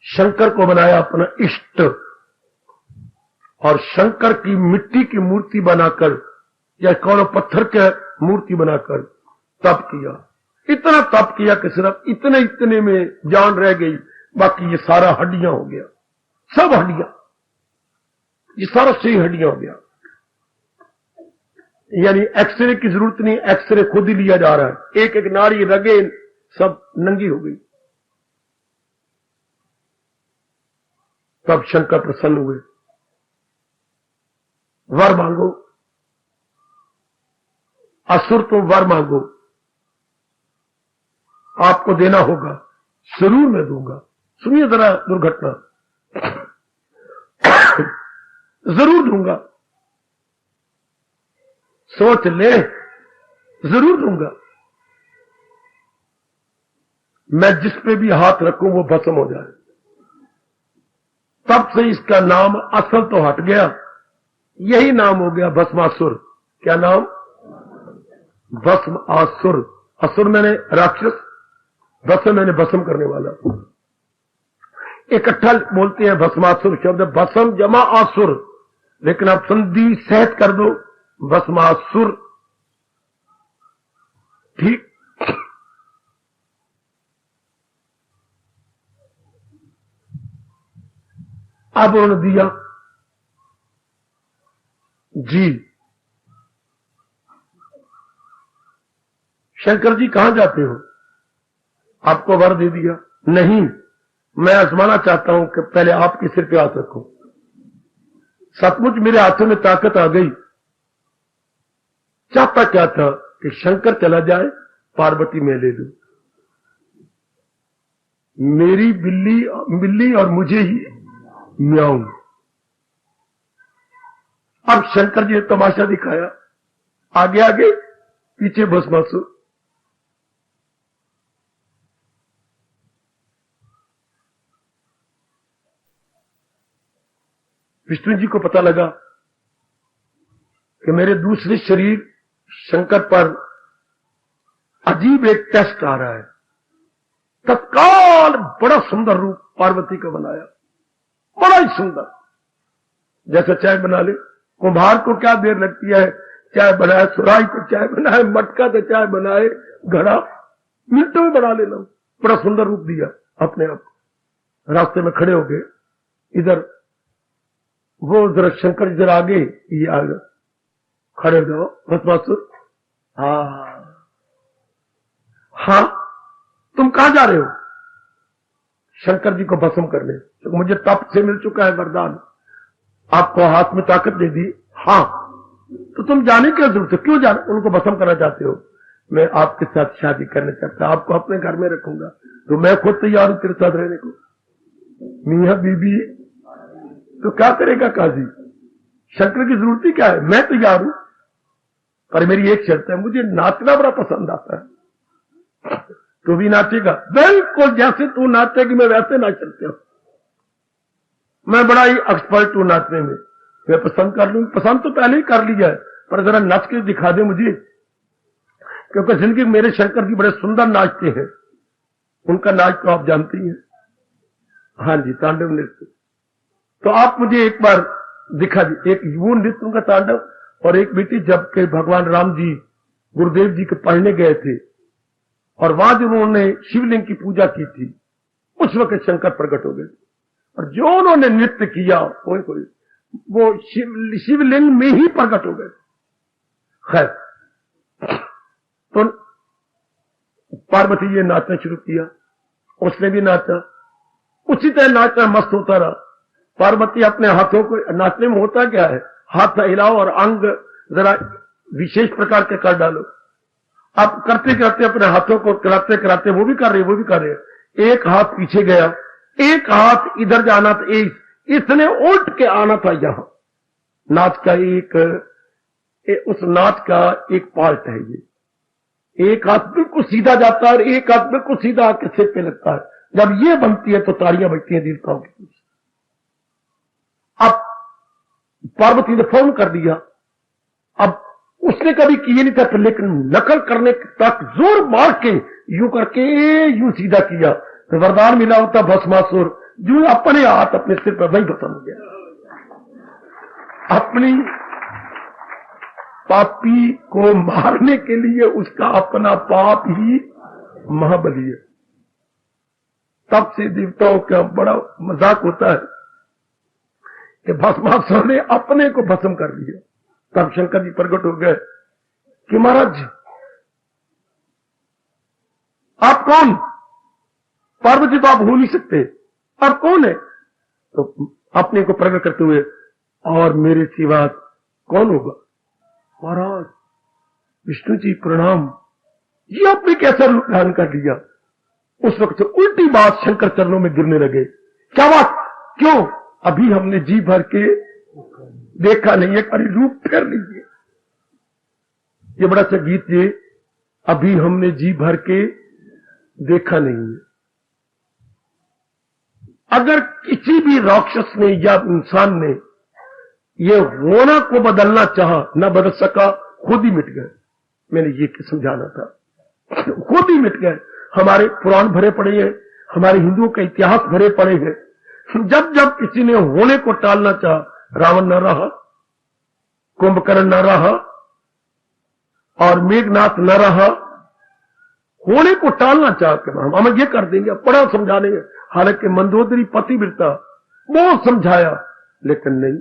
शंकर को बनाया अपना इष्ट, और शंकर की मिट्टी की मूर्ति बनाकर या कौन पत्थर के मूर्ति बनाकर तप किया। इतना तप किया कि सिर्फ इतने इतने में जान रह गई, बाकी ये सारा हड्डियां हो गया, सब हड्डियां, ये सारा सही हड्डियां हो गया। यानी एक्सरे की जरूरत नहीं, एक्सरे खुद ही लिया जा रहा है। एक एक नाड़ी रगे सब नंगी हो गई। तब शंकर प्रसन्न हुए। वर मांगो, असुर तुम वर मांगो, आपको देना होगा, जरूर मैं दूंगा। सुनिए जरा दुर्घटना, जरूर दूंगा, सोच ले, जरूर दूंगा। मैं जिस पे भी हाथ रखूं वो भस्म हो जाए। तब से इसका नाम असल तो हट गया, यही नाम हो गया भस्मासुर। क्या नाम? भस्म आसुर। असुर मैंने राक्षस, भस्म मैंने भस्म करने वाला। इकट्ठा बोलते हैं भस्मासुर शब्द, भस्म जमा आसुर, लेकिन आप संधि सहत कर दो भस्मासुर। ठीक। अब उन्होंने दिया जी। शंकर जी कहां जाते हो? आपको वर दे दिया। नहीं, मैं आजमाना चाहता हूं कि पहले आपके सिर पे हाथ रखो। सचमुच मेरे हाथों में ताकत आ गई। चाहता क्या था कि शंकर चला जाए, पार्वती मैं ले लूं, मेरी बिल्ली और मुझे ही म्याऊं। अब शंकर जी ने तमाशा दिखाया, आगे आगे पीछे भस्मासुर। विष्णु जी को पता लगा कि मेरे दूसरे शरीर शंकर पर अजीब एक टेस्ट आ रहा है। तत्काल बड़ा सुंदर रूप पार्वती का बनाया, बड़ा ही सुंदर, जैसे चाय बना ले। कुम्हार को क्या देर लगती है चाय बनाए, सुराही को चाय बनाए, मटका तो चाय बनाए, घड़ा मिनटों में बना लेना। बड़ा सुंदर रूप दिया अपने आप। रास्ते में खड़े हो गए, इधर वो जरा शंकर इधर आगे, ये आ गया, खड़े हो जाओ भस्मासुर। हाँ तुम कहां जा रहे हो? शंकर जी को भस्म करने। तो मुझे तप से मिल चुका है वरदान, आपको हाथ में ताकत दे दी। हाँ, तो तुम जाने की जरूरत है, क्यों जाने? उनको भस्म करना चाहते हो? मैं आपके साथ शादी करना चाहता, आपको अपने घर में रखूंगा, तो मैं खुद तैयार हूं तेरे साथ रहने को। मियां बीबी तो क्या करेगा काजी? शंकर की जरूरत ही क्या है, मैं तैयार हूं, पर मेरी एक शर्त है, मुझे नाचना बड़ा पसंद आता है। तू भी नाचेगा? बिल्कुल जैसे तू नाचेगी मैं वैसे नाच सकता हूं, मैं बड़ा ही एक्सपर्ट हूं नाचने में, मैं पसंद कर लूंगी। पसंद तो पहले ही कर लिया है, पर जरा नाच के दिखा दे मुझे, क्योंकि जिंदगी मेरे शंकर जी बड़े सुंदर नाचते हैं, उनका नाच तो आप जानते ही हैं। हाँ जी, तांडव नृत्य। तो आप मुझे एक बार दिखा दी, एक वो नृत्य उनका तांडव, और एक बेटी जबकि भगवान राम जी गुरुदेव जी के पढ़ने गए थे और वहां जब उन्होंने शिवलिंग की पूजा की थी, उस वक्त शंकर प्रकट हो गए और जो उन्होंने नृत्य किया वो शिवलिंग में ही प्रकट हो गए। खैर, तो पार्वती ये नाचना शुरू किया, उसने भी नाचा, उसी तरह नाचना मस्त होता रहा। पार्वती अपने हाथों को, नाचने में होता क्या है, हाथ हिलाओ और अंग जरा विशेष प्रकार के कर डालो। आप करते करते अपने हाथों को कराते कराते वो भी कर रहे, एक हाथ पीछे गया, एक हाथ इधर जाना था, इसने उल्ट के आना था। यहां नाच का उस नाच का एक पार्ट है ये, एक हाथ बिल्कुल सीधा जाता है और एक हाथ बिल्कुल सीधा आके सिर पे लगता है। जब ये बनती है तो तालियां बजती हैं देवताओं की। अब पार्वती ने फोन कर दिया, अब उसने कभी किए नहीं था, लेकिन नकल करने तक जोर मार के यूं करके यूं सीधा किया तो वरदान मिला होता भस्मासुर, जो अपने हाथ अपने सिर पर वही भस्म हो गया। अपनी पापी को मारने के लिए उसका अपना पाप ही महाबली है। तब से देवताओं का बड़ा मजाक होता है कि भस्मासुर ने अपने को भस्म कर लिया। तब शंकर जी प्रकट हो गए कि महाराज आप कौन? पार्वती तो आप हो नहीं सकते, आप कौन है? तो अपने को प्रकट करते हुए, और मेरे सिवा कौन होगा? महाराज विष्णु जी प्रणाम। ये आपने कैसा रूप धारण कर लिया? उस वक्त से उल्टी बात शंकर चरणों में गिरने लगे। क्या बात? क्यों? अभी हमने जी भर के देखा नहीं है, अरे रूप फेर लीजिए। ये बड़ा सा गीत, ये अभी हमने जी भर के देखा नहीं है। अगर किसी भी राक्षस ने या इंसान ने ये होना को बदलना चाहा, न बदल सका, खुद ही मिट गए। मैंने ये समझाना था, खुद ही मिट गए। हमारे पुराण भरे पड़े हैं, हमारे हिंदुओं का इतिहास भरे पड़े हैं। जब जब किसी ने होने को टालना चाहा, रावण न रहा, कुंभकर्ण न रहा और मेघनाथ न रहा, होने को टालना चाहते हम ये कर देंगे, बड़ा समझा देंगे। हालांकि मंदोदरी पतिव्रता बहुत समझाया, लेकिन नहीं।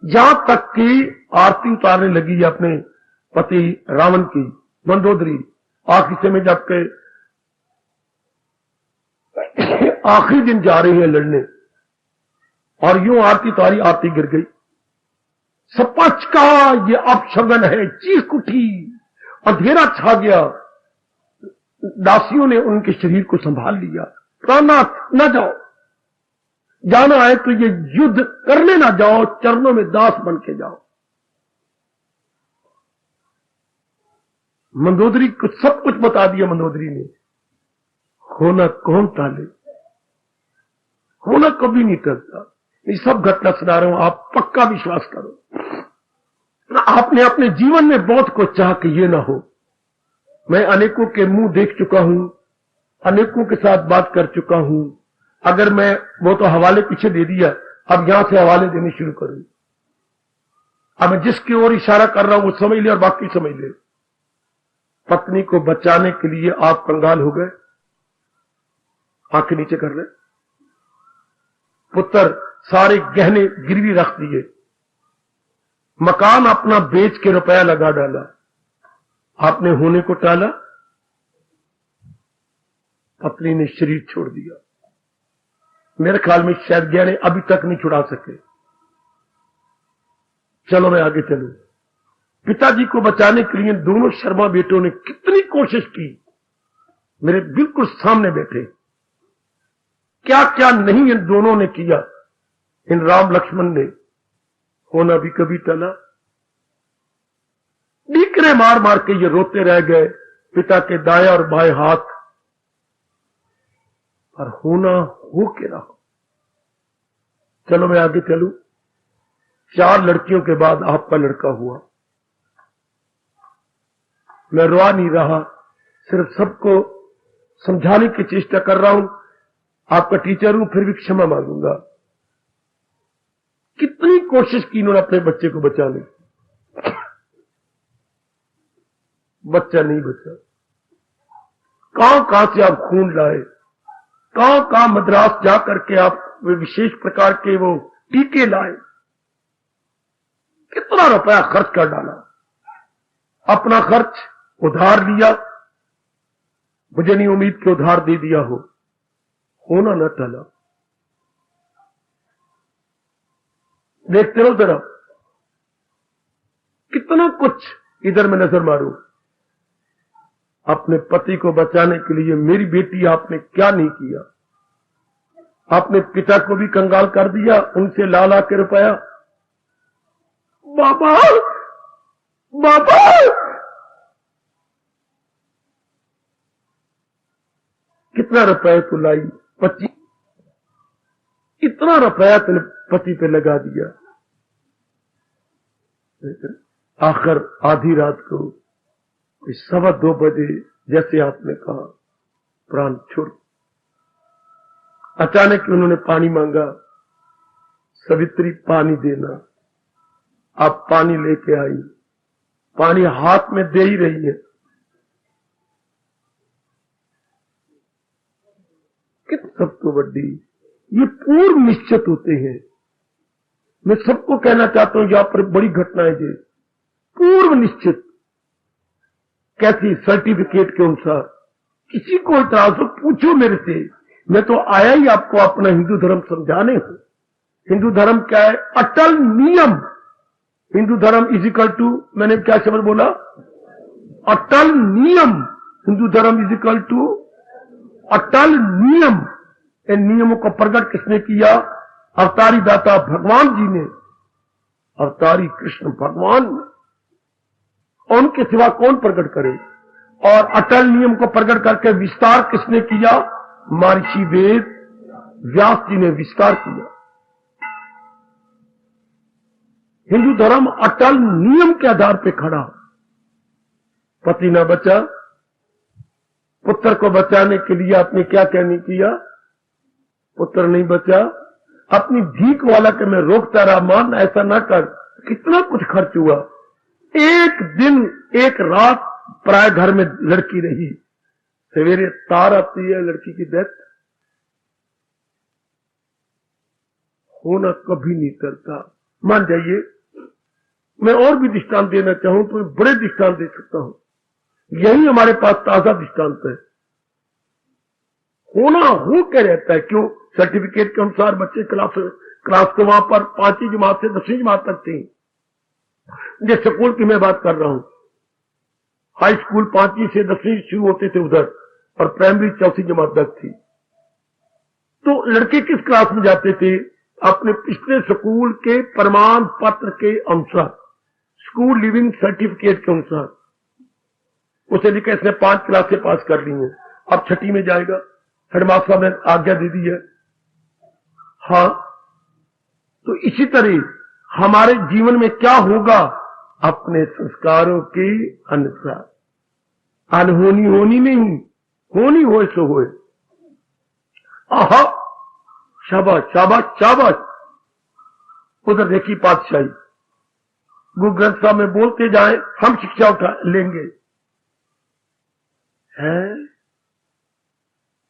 जहां तक कि आरती उतारने लगी अपने पति रावण की, मंदोदरी आखिरी समय जबकि आखिरी दिन जा रही है लड़ने, और यूं आरती उतारी, आरती गिर गई। सपच का ये अपशगन है, चीख उठी, अंधेरा छा गया। दासियों ने उनके शरीर को संभाल लिया। प्राणनाथ न जाओ, जाना है तो ये युद्ध करने ना जाओ, चरणों में दास बन के जाओ। मंदोदरी को सब कुछ बता दिया। मंदोदरी ने होना कौन टाले, होना कभी नहीं टलता। ये सब घटना सुना रहा हूं, आप पक्का विश्वास करो। आपने अपने जीवन में बहुत कुछ चाहा कि ये ना हो। मैं अनेकों के मुंह देख चुका हूं, अनेकों के साथ बात कर चुका हूं। अगर मैं वो तो हवाले पीछे दे दिया, अब यहां से हवाले देने शुरू करूं। अब मैं जिसकी ओर इशारा कर रहा हूं वो समझ ले और बाकी समझ ले। पत्नी को बचाने के लिए आप कंगाल हो गए, आंखें नीचे कर ले। पुत्र सारे गहने गिरवी रख दिए, मकान अपना बेच के रुपया लगा डाला, आपने होने को टाला। पत्नी ने शरीर छोड़ दिया। मेरे ख्याल में शायद गहने अभी तक नहीं छुड़ा सके। चलो मैं आगे चलूं। पिताजी को बचाने के लिए दोनों शर्मा बेटों ने कितनी कोशिश की, मेरे बिल्कुल सामने बैठे। क्या क्या नहीं इन दोनों ने किया, इन राम लक्ष्मण ने। होना भी कभी टला। डीकरे मार मार के ये रोते रह गए पिता के दाएं और बाएं हाथ, पर होना हो के रहा। चलो मैं आगे चलूं। 4 लड़कियों के बाद आपका लड़का हुआ। मैं रोआ नहीं रहा, सिर्फ सबको समझाने की चेष्टा कर रहा हूं। आपका टीचर हूं, फिर भी क्षमा मांगूंगा। कितनी कोशिश की इन्होंने अपने बच्चे को बचाने की, बच्चा नहीं बचा। कहां कहां से आप खून लाए, कहां कहां मद्रास जाकर के आप वे विशेष प्रकार के वो टीके लाए, कितना रुपया खर्च कर डाला। अपना खर्च उधार लिया, मुझे नहीं उम्मीद कि उधार दे दिया हो। होना न टला। देखते रहो जरा, कितना कुछ इधर में नजर मारू। अपने पति को बचाने के लिए मेरी बेटी आपने क्या नहीं किया। आपने पिता को भी कंगाल कर दिया, उनसे ला ला के रुपया। बाबा बाबा, कितना रुपया तू लाई? 25। इतना रुपया तूने पति पे लगा दिया। आखिर आधी रात को 2:15 बजे, जैसे आपने कहा, प्राण छुड़। अचानक उन्होंने पानी मांगा। सवित्री पानी देना। आप पानी लेके आई, पानी हाथ में दे ही रही है। कित सबको बड्डी, ये पूर्व निश्चित होते हैं। मैं सबको कहना चाहता हूं, यहां पर बड़ी घटना है जी, पूर्व निश्चित। कैसी? सर्टिफिकेट के अनुसार। किसी को इतराज हो पूछो मेरे से। मैं तो आया ही आपको अपना हिंदू धर्म समझाने हूं। हिंदू धर्म क्या है? अटल नियम। हिंदू धर्म इजिकल टू, मैंने क्या शब्द बोला? अटल नियम। हिंदू धर्म इजिकल टू अटल नियम। इन नियमों को प्रकट किसने किया? अवतारी दाता भगवान जी ने, अवतारी कृष्ण भगवान ने। उनके सिवा कौन प्रकट करे? और अटल नियम को प्रकट करके विस्तार किसने किया? महर्षि वेद व्यास जी ने विस्तार किया। हिंदू धर्म अटल नियम के आधार पर खड़ा। पति न बचा, पुत्र को बचाने के लिए आपने क्या कहने किया? पुत्र नहीं बचा, अपनी भीख वाला के मैं रोकता रहा, मान ऐसा ना कर। कितना कुछ खर्च हुआ। एक दिन एक रात पराए घर में लड़की रही, सवेरे तार आती है लड़की की डेथ। होना कभी नहीं करता। मान जाइए, मैं और भी दृष्टांत देना चाहूं तो बड़े दृष्टांत दे सकता हूं। यही हमारे पास ताजा दृष्टांत है। होना हो क्या रहता है। क्यों? सर्टिफिकेट के अनुसार बच्चे क्लास तो वहां पर 5वीं जमात से 10वीं जमात तक थी। जिस स्कूल की मैं बात कर रहा हूं, हाई स्कूल 5वीं से 10वीं शुरू होते थे उधर, और प्राइमरी 4वीं जमात तक थी। तो लड़के किस क्लास में जाते थे? अपने पिछले स्कूल के प्रमाण पत्र के अनुसार, स्कूल लिविंग सर्टिफिकेट के अनुसार। उसे लिखा इसने 5 क्लासें पास कर ली हैं, अब 6ठी में जाएगा। हेडमास्टर ने आज्ञा दे दी है। हाँ, तो इसी तरह हमारे जीवन में क्या होगा? अपने संस्कारों के अनुसार। अनहोनी होनी नहीं, होनी होए सो होए। आहा, शाबाश शाबाश शाबाश। उधर देखी पातशाही, गुरु ग्रंथ साहब में बोलते जाए, हम शिक्षा उठा लेंगे। है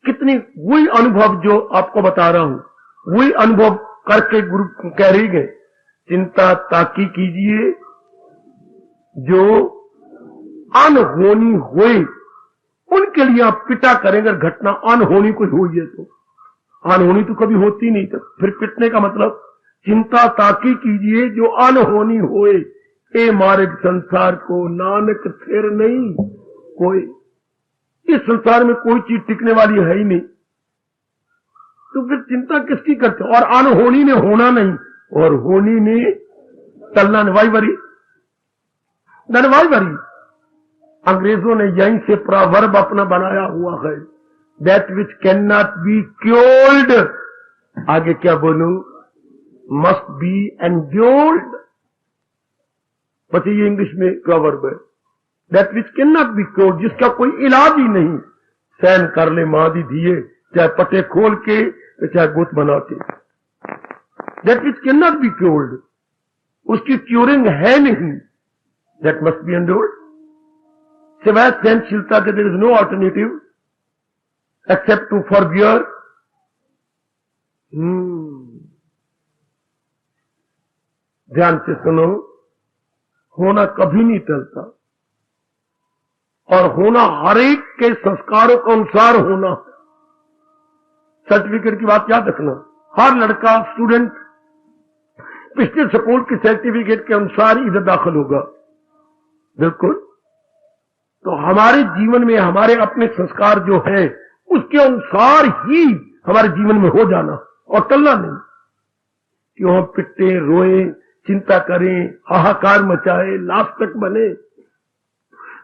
कितनी, वही अनुभव जो आपको बता रहा हूं, वही अनुभव करके गुरु कह रही गए, चिंता ताकी कीजिए जो अनहोनी होए उनके लिए आप पिटा करेंगे। घटना अनहोनी कोई हुई है तो, अनहोनी तो कभी होती नहीं, तो फिर पिटने का मतलब चिंता ताकी कीजिए जो अनहोनी होए। ए मार्ग संसार को नानक फिर नहीं कोई। इस संसार में कोई चीज टिकने वाली है ही नहीं, तो फिर चिंता किसकी करते? और अनहोनी ने होना नहीं, और होनी ने टलना वाई वरी नरवाई वरी। अंग्रेजों ने यहीं से प्रावर्ब अपना बनाया हुआ है, that which can not be cured, आगे क्या बोलूं, मस्ट बी एंड्योर्ड। बस ये इंग्लिश में प्रावर्ब है, that which can not be cured, जिसका कोई इलाज ही नहीं, सहन कर ले मां दी दिए, चाहे पटे खोल के चाहे गुत बना के। That which can not be cured, उसकी क्यूरिंग है नहीं, दैट मस्ट बी एंड्योर्ड। सिवाय सहनशीलता के there is no alternative except to forbear. ध्यान से सुनो, होना कभी नहीं टलता, और होना हर एक के संस्कारों के अनुसार होना। सर्टिफिकेट की बात याद रखना, हर लड़का स्टूडेंट पिछले स्कूल की सर्टिफिकेट के अनुसार इधर दाखिल होगा, बिल्कुल। तो हमारे जीवन में हमारे अपने संस्कार जो है उसके अनुसार ही हमारे जीवन में हो जाना, और टलना नहीं। क्यों हम पिटे रोए, चिंता करें, हाहाकार मचाए, नास्तिक बने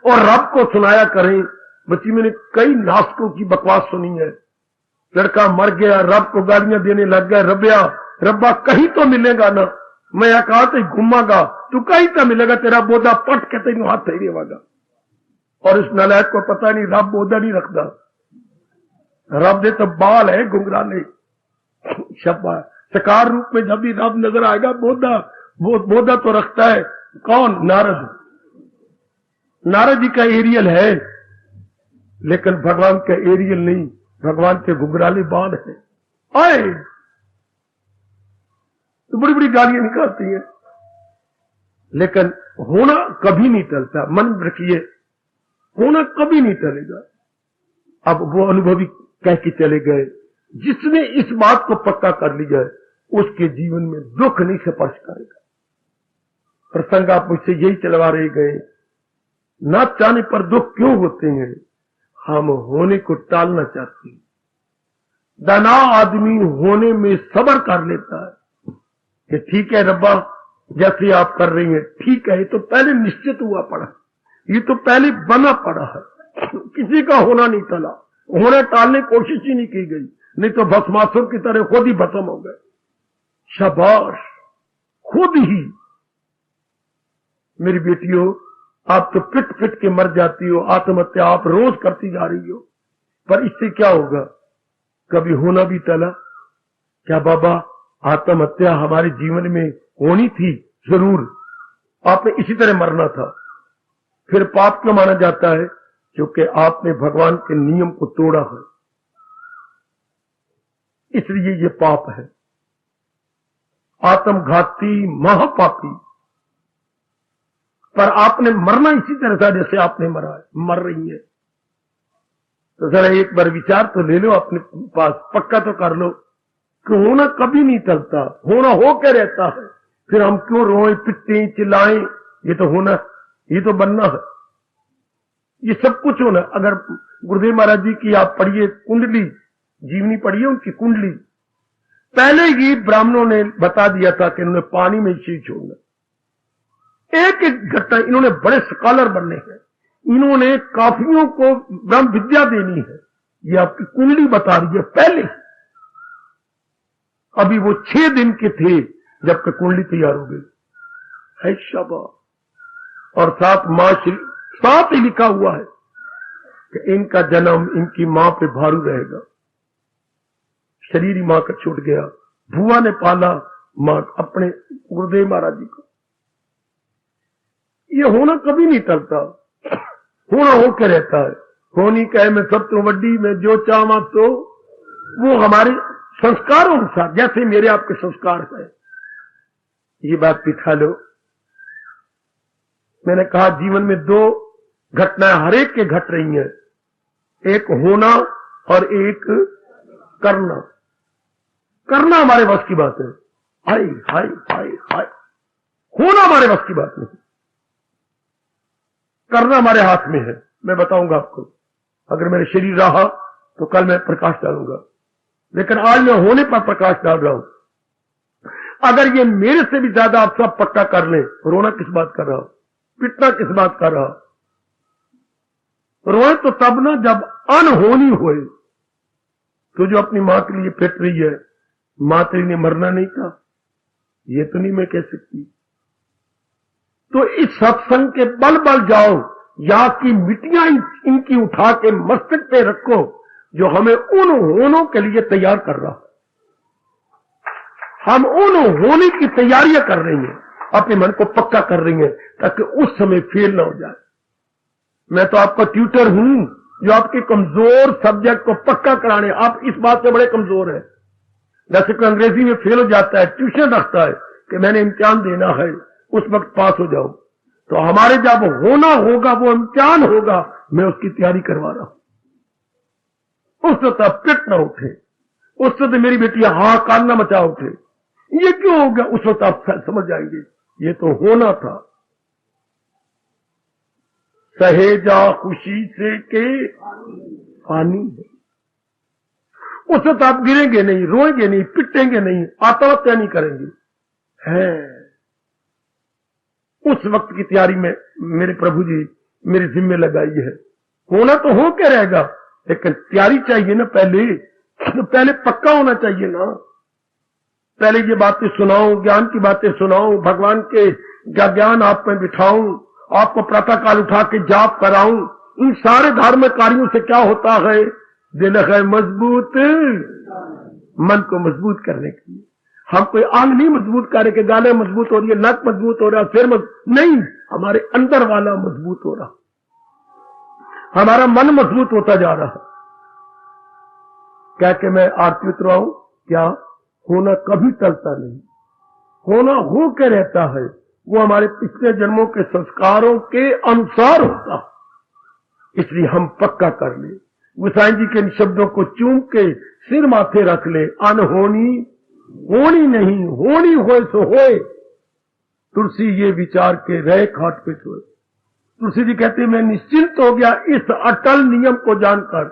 और रब को सुनाया करें। बच्ची मैंने कई नास्तिकों की बकवास सुनी है, लड़का मर गया, रब को गालियां देने लग गया, रब्बा कहीं तो मिलेगा ना, मैं कहा तो घूमागा, तू कहीं तो मिलेगा, तेरा बोधा पट के तेन हाथ ही रहेगा। और इस नालायक को पता नहीं रब बोधा नहीं रखता, रब दे तो बाल है घुंघराले। शब्बा सकार रूप में जब भी रब नजर आएगा, बोधा तो रखता है कौन, नारद जी का एरियल है, लेकिन भगवान का एरियल नहीं, भगवान के घुंघराले बाल है। आए तो बड़ी बड़ी गालियां निकालती हैं, लेकिन होना कभी नहीं टलता। मन रखिए, होना कभी नहीं टलेगा। अब वो अनुभवी कह के चले गए, जिसने इस बात को पक्का कर लिया है उसके जीवन में दुख नहीं स्पर्श करेगा। प्रसंग आप मुझसे यही चलवा रहे गए, ना चाहने पर दुख क्यों होते हैं, हम होने को टालना चाहते हैं। दाना आदमी होने में सब्र कर लेता है कि ठीक है रब्बा, जैसे आप कर रही हैं ठीक है, ये तो पहले निश्चित हुआ पड़ा, ये तो पहले बना पड़ा है, किसी का होना नहीं टला, होने टालने की कोशिश ही नहीं की गई, नहीं तो भस्मासुर की तरह खुद ही भस्म हो गए। शाबाश, खुद ही। मेरी बेटियों, आप तो पिट पिट के मर जाती हो, आत्महत्या आप रोज करती जा रही हो, पर इससे क्या होगा, कभी होना भी टला क्या? बाबा, आत्महत्या हमारे जीवन में होनी थी जरूर, आपने इसी तरह मरना था, फिर पाप क्यों माना जाता है? क्योंकि आपने भगवान के नियम को तोड़ा है, इसलिए ये पाप है। आत्मघाती महापापी, पर आपने मरना इसी तरह था जैसे आपने मरा है, मर रही है। तो जरा एक बार विचार तो ले लो अपने पास, पक्का तो कर लो कि होना कभी नहीं टलता, होना हो के रहता है, फिर हम क्यों रोएं, पिटें, चिल्लाएं? ये तो होना, ये तो बनना है, ये सब कुछ होना। अगर गुरुदेव महाराज जी की आप पढ़िए कुंडली, जीवनी पढ़िए उनकी कुंडली, पहले ही ब्राह्मणों ने बता दिया था कि इन्होंने पानी में शीश छोड़ना। एक एक घटना, इन्होंने बड़े स्कॉलर बनने हैं, इन्होंने काफियों को ब्रह्म विद्या देनी है, ये आपकी कुंडली बता रही है पहले। अभी वो 6 दिन के थे जबकि कुंडली तैयार हो गई है। शाबाश। और साथ ही लिखा हुआ है कि इनका जन्म इनकी मां पे भारू रहेगा। शरीर ही मां का छूट गया, बुआ ने पाला मां अपने गुरुदेव महाराज जी को। ये होना कभी नहीं टलता, होना होकर रहता है। होनी कहे मैं सब तो वड्डी, मैं जो चाहवा तो, वो हमारे संस्कारों अनुसार, जैसे मेरे आपके संस्कार है। ये बात बिठा लो। मैंने कहा जीवन में 2 घटनाएं हर एक के घट रही हैं, एक होना और एक करना। करना हमारे बस की बात है, हाय हाय हाय हाय, होना हमारे बस की बात नहीं, करना हमारे हाथ में है। मैं बताऊंगा आपको, अगर मेरा शरीर रहा तो कल मैं प्रकाश डालूंगा, लेकिन आज मैं होने पर प्रकाश डाल रहा हूं। अगर ये मेरे से भी ज्यादा आप सब पक्का कर लें, रोना किस बात कर रहा हो, पिटना किस बात कर रहा हो? रोए तो तब ना जब अनहोनी होए। तो जो अपनी मां के लिए पिट रही है, मां तेरी ने मरना नहीं था, ये तो नहीं मैं कह सकती। तो इस सत्संग के बल बल जाओ, यहाँ की मिट्टियां इनकी उठा के मस्तक पे रखो जो हमें उन होनों के लिए तैयार कर रहा। हम उन होने की तैयारियां कर रही हैं, अपने मन को पक्का कर रही हैं ताकि उस समय फेल ना हो जाए। मैं तो आपका ट्यूटर हूं जो आपके कमजोर सब्जेक्ट को पक्का कराने, आप इस बात से बड़े कमजोर हैं। जैसे कोई अंग्रेजी में फेल हो जाता है, ट्यूशन रखता है कि मैंने इम्तिहान देना है, उस वक्त पास हो जाओ। तो हमारे जब होना होगा, वो इम्तिहान होगा, मैं उसकी तैयारी करवा रहा हूं। उस वक्त आप पिट ना उठे, उस वक्त मेरी बेटी हाँ कान ना मचा उठे, ये क्यों हो गया, उस वक्त आप समझ जाएंगे ये तो होना था। सहेजा खुशी से के पानी है। उस वक्त आप गिरेंगे नहीं, रोएंगे नहीं, पिटेंगे नहीं, आत्महत्या नहीं करेंगे। है उस वक्त की तैयारी में मेरे प्रभु जी मेरे जिम्मे लगाई है। होना तो हो के रहेगा, लेकिन तैयारी चाहिए ना। पहले पक्का होना चाहिए ना। पहले ये बातें सुनाऊं, ज्ञान की बातें सुनाऊं, भगवान के ज्ञान आप में बिठाऊं, आपको प्रातःकाल उठा के जाप कराऊं। इन सारे धार्मिक कार्यों से क्या होता है? दिल है मजबूत, मन को मजबूत करने के लिए। हम कोई आंग नहीं मजबूत करे कि गाले मजबूत हो रही है, नक मजबूत हो रहा है, सिर नहीं, हमारे अंदर वाला मजबूत हो रहा, हमारा मन मजबूत होता जा रहा। क्या कि मैं आरती उतरवाऊं? क्या होना कभी टलता नहीं, होना हो के रहता है। वो हमारे पिछले जन्मों के संस्कारों के अनुसार होता, इसलिए हम पक्का कर ले। गोसाई जी के इन शब्दों को चूम के सिर माथे रख ले। अनहोनी होनी नहीं, होनी होए सो होए। तुलसी ये विचार के रहे खाट पे सोए। तुलसी जी कहते मैं निश्चिंत हो गया इस अटल नियम को जानकर,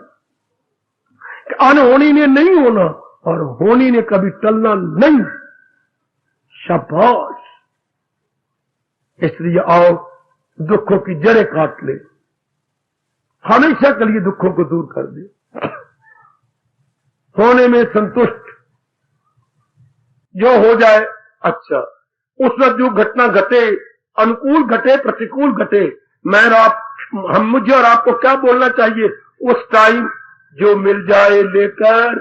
अनहोनी ने नहीं होना और होनी ने कभी टलना नहीं। शाबाश। इसलिए आओ दुखों की जड़ें काट ले, हमेशा के लिए दुखों को दूर कर दे। होने में संतुष्ट, जो हो जाए अच्छा। उस वक्त जो घटना घटे, अनुकूल घटे प्रतिकूल घटे, मुझे और आपको क्या बोलना चाहिए उस टाइम? जो मिल जाए लेकर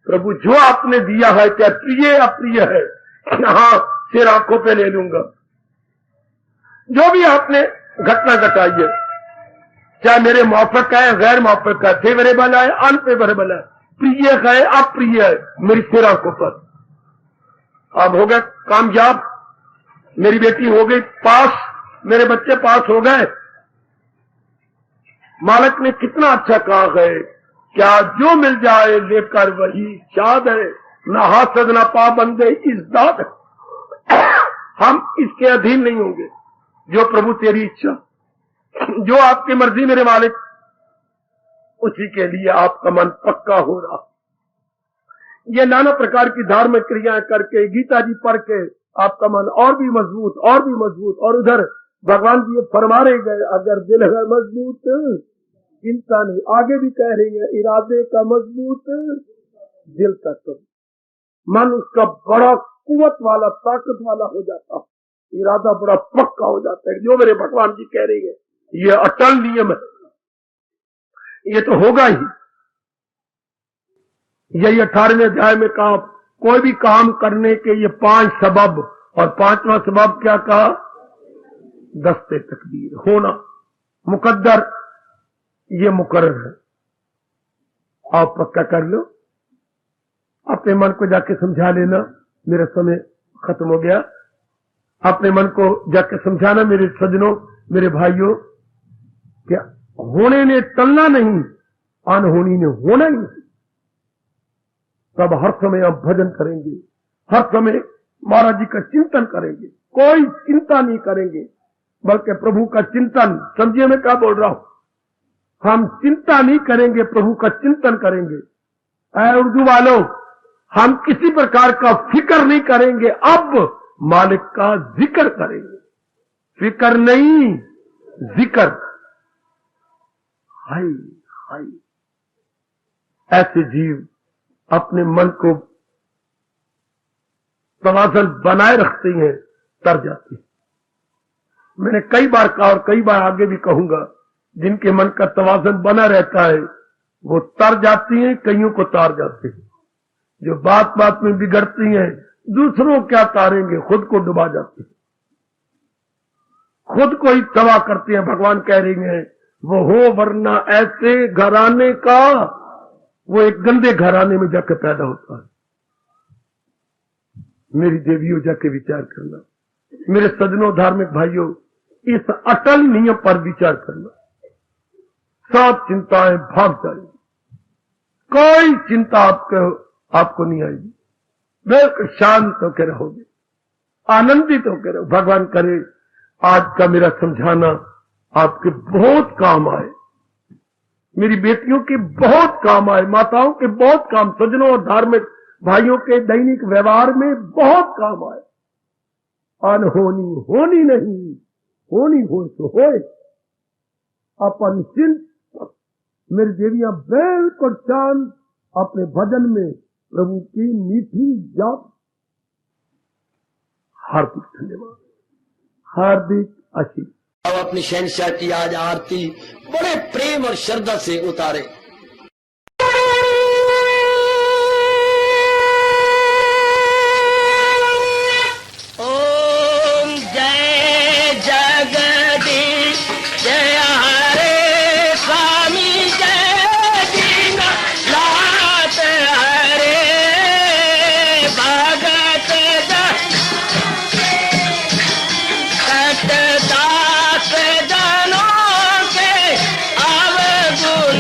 प्रभु, जो आपने दिया है, क्या प्रिय अप्रिय है, हाँ सिर आंखों पे ले लूंगा। जो भी आपने घटना घटाई है, चाहे मेरे मौफक है गैर मौफक है, फेवरेबल है अनफेवरेबल है, प्रिय है अप्रिय है, मेरी सिर आंखों पर। अब हो गए कामयाब, मेरी बेटी हो गई पास, मेरे बच्चे पास हो गए। मालिक ने कितना अच्छा कहा है, क्या जो मिल जाए लेकर वही शाद है, ना हासद ना पाबंदे इज्जत। हम इसके अधीन नहीं होंगे। जो प्रभु तेरी इच्छा, जो आपकी मर्जी मेरे मालिक, उसी के लिए आपका मन पक्का हो रहा। ये नाना प्रकार की धार्मिक क्रियाएं करके, गीता जी पढ़ के आपका मन और भी मजबूत, और भी मजबूत। और उधर भगवान जी फरमा रहे गए, अगर दिल है मजबूत चिंता नहीं। आगे भी कह रही है, इरादे का मजबूत दिल का तो मन उसका बड़ा कुवत वाला, ताकत वाला हो जाता है, इरादा बड़ा पक्का हो जाता है। जो मेरे भगवान जी कह रही है, ये अटल नियम है, ये तो होगा ही। यही 18वें अध्याय में कहा, कोई भी काम करने के ये 5 सबब, और 5वां सबब क्या कहा? दस्ते तकदीर, होना, मुकद्दर, ये मुकर्रर है। आप पक्का कर लो, अपने मन को जाके समझा लेना। मेरा समय खत्म हो गया। अपने मन को जाके समझाना मेरे सज्जनों, मेरे भाइयों, क्या होने ने टलना नहीं, अनहोनी ने होना ही नहीं। तब हर समय आप भजन करेंगे, हर समय महाराज जी का चिंतन करेंगे, कोई चिंता नहीं करेंगे, बल्कि प्रभु का चिंतन। समझिए मैं क्या बोल रहा हूं? हम चिंता नहीं करेंगे, प्रभु का चिंतन करेंगे। उर्दू वालों, हम किसी प्रकार का फिक्र नहीं करेंगे, अब मालिक का जिक्र करेंगे। फिक्र नहीं, जिक्र। हाय हाय, ऐसे जीव अपने मन को तवाज़ुन बनाए रखते हैं, तर जाते हैं। मैंने कई बार कहा और कई बार आगे भी कहूंगा, जिनके मन का तवाज़ुन बना रहता है वो तर जाती हैं, कईयों को तार जाते हैं। जो बात बात में बिगड़ती हैं, दूसरों क्या तारेंगे, खुद को डुबा जाते हैं, खुद को ही तबाह करते हैं। भगवान कह रही हैं वो हो वरना ऐसे घराने का, वो एक गंदे घराने में जाकर पैदा होता है। मेरी देवियों, जाके विचार करना। मेरे सज्जनों, धार्मिक भाइयों, इस अटल नियम पर विचार करना। सब चिंताएं भाग जाएंगी, कोई चिंता आपको नहीं आएगी, बिल्कुल शांत होकर रहोगे, आनंदित होकर रहो। भगवान करे आज का मेरा समझाना आपके बहुत काम आए, मेरी बेटियों के बहुत काम आए, माताओं के बहुत काम, सज्जनों और धार्मिक भाइयों के दैनिक व्यवहार में बहुत काम आए। अनहोनी होनी नहीं, होनी हो तो होए। अपन चिंत, मेरी देवियां बिल्कुल शांत अपने भजन में प्रभु की मीठी जाप। हार्दिक धन्यवाद, हार्दिक आशीष।
अब अपनी शहंशाह की आज आरती बड़े प्रेम और श्रद्धा से उतारे। ओम जय जगदीश जय हरे स्वामी जय दीनानाथ हरे भगत दास जनों के अवगुण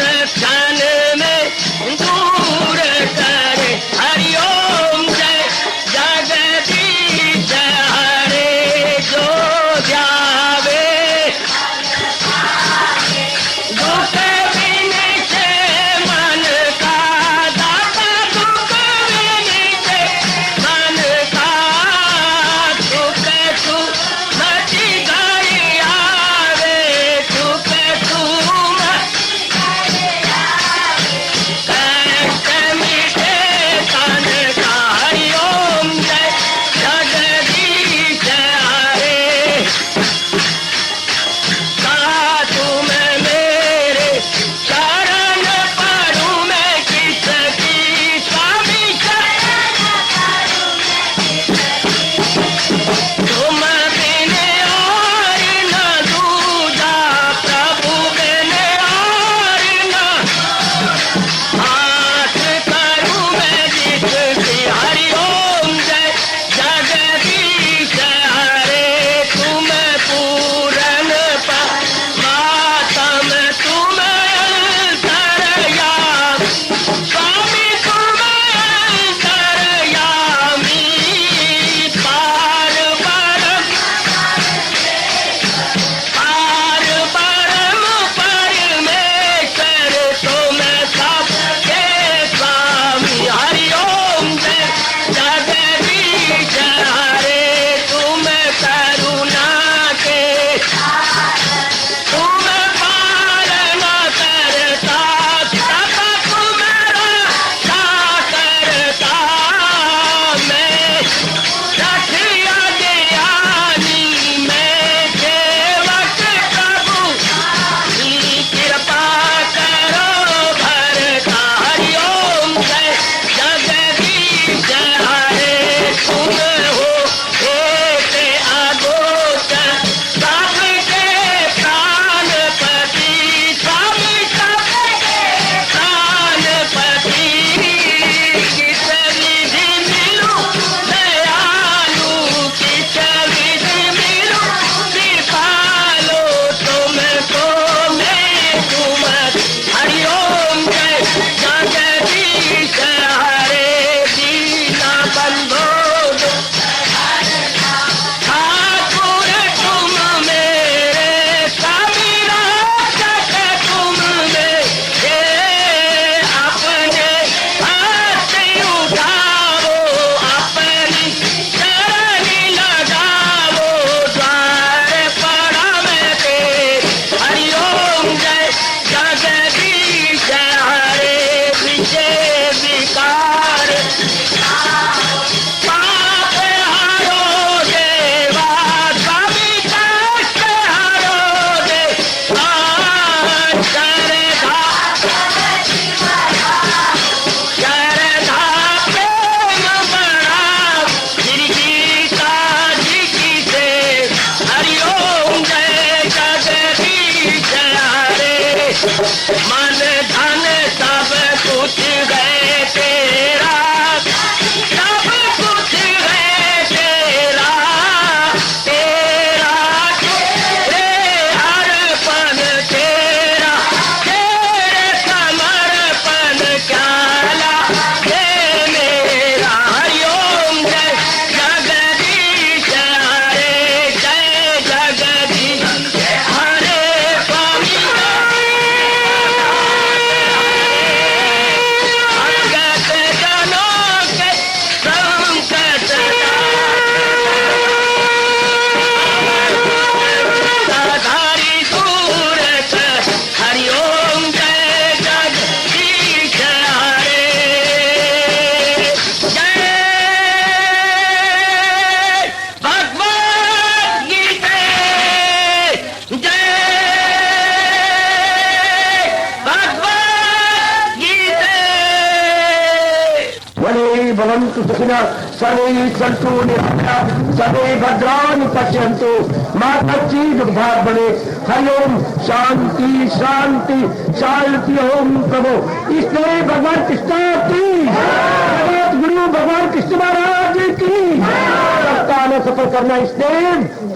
भवन्तु सुखिनः सर्वे सन्तु निरामयाः सर्वे भद्राणि पश्यन्तु मा कश्चित् दुःखात् भवेत्। हरि ओम शांति शांति शांति। ओम प्रभु इसलिए भगवान कृष्ण की जगत गुरु भगवान कृष्ण महाराज की सप्ताह में सफल करना इसलिए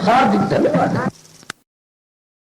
हार्दिक धन्यवाद।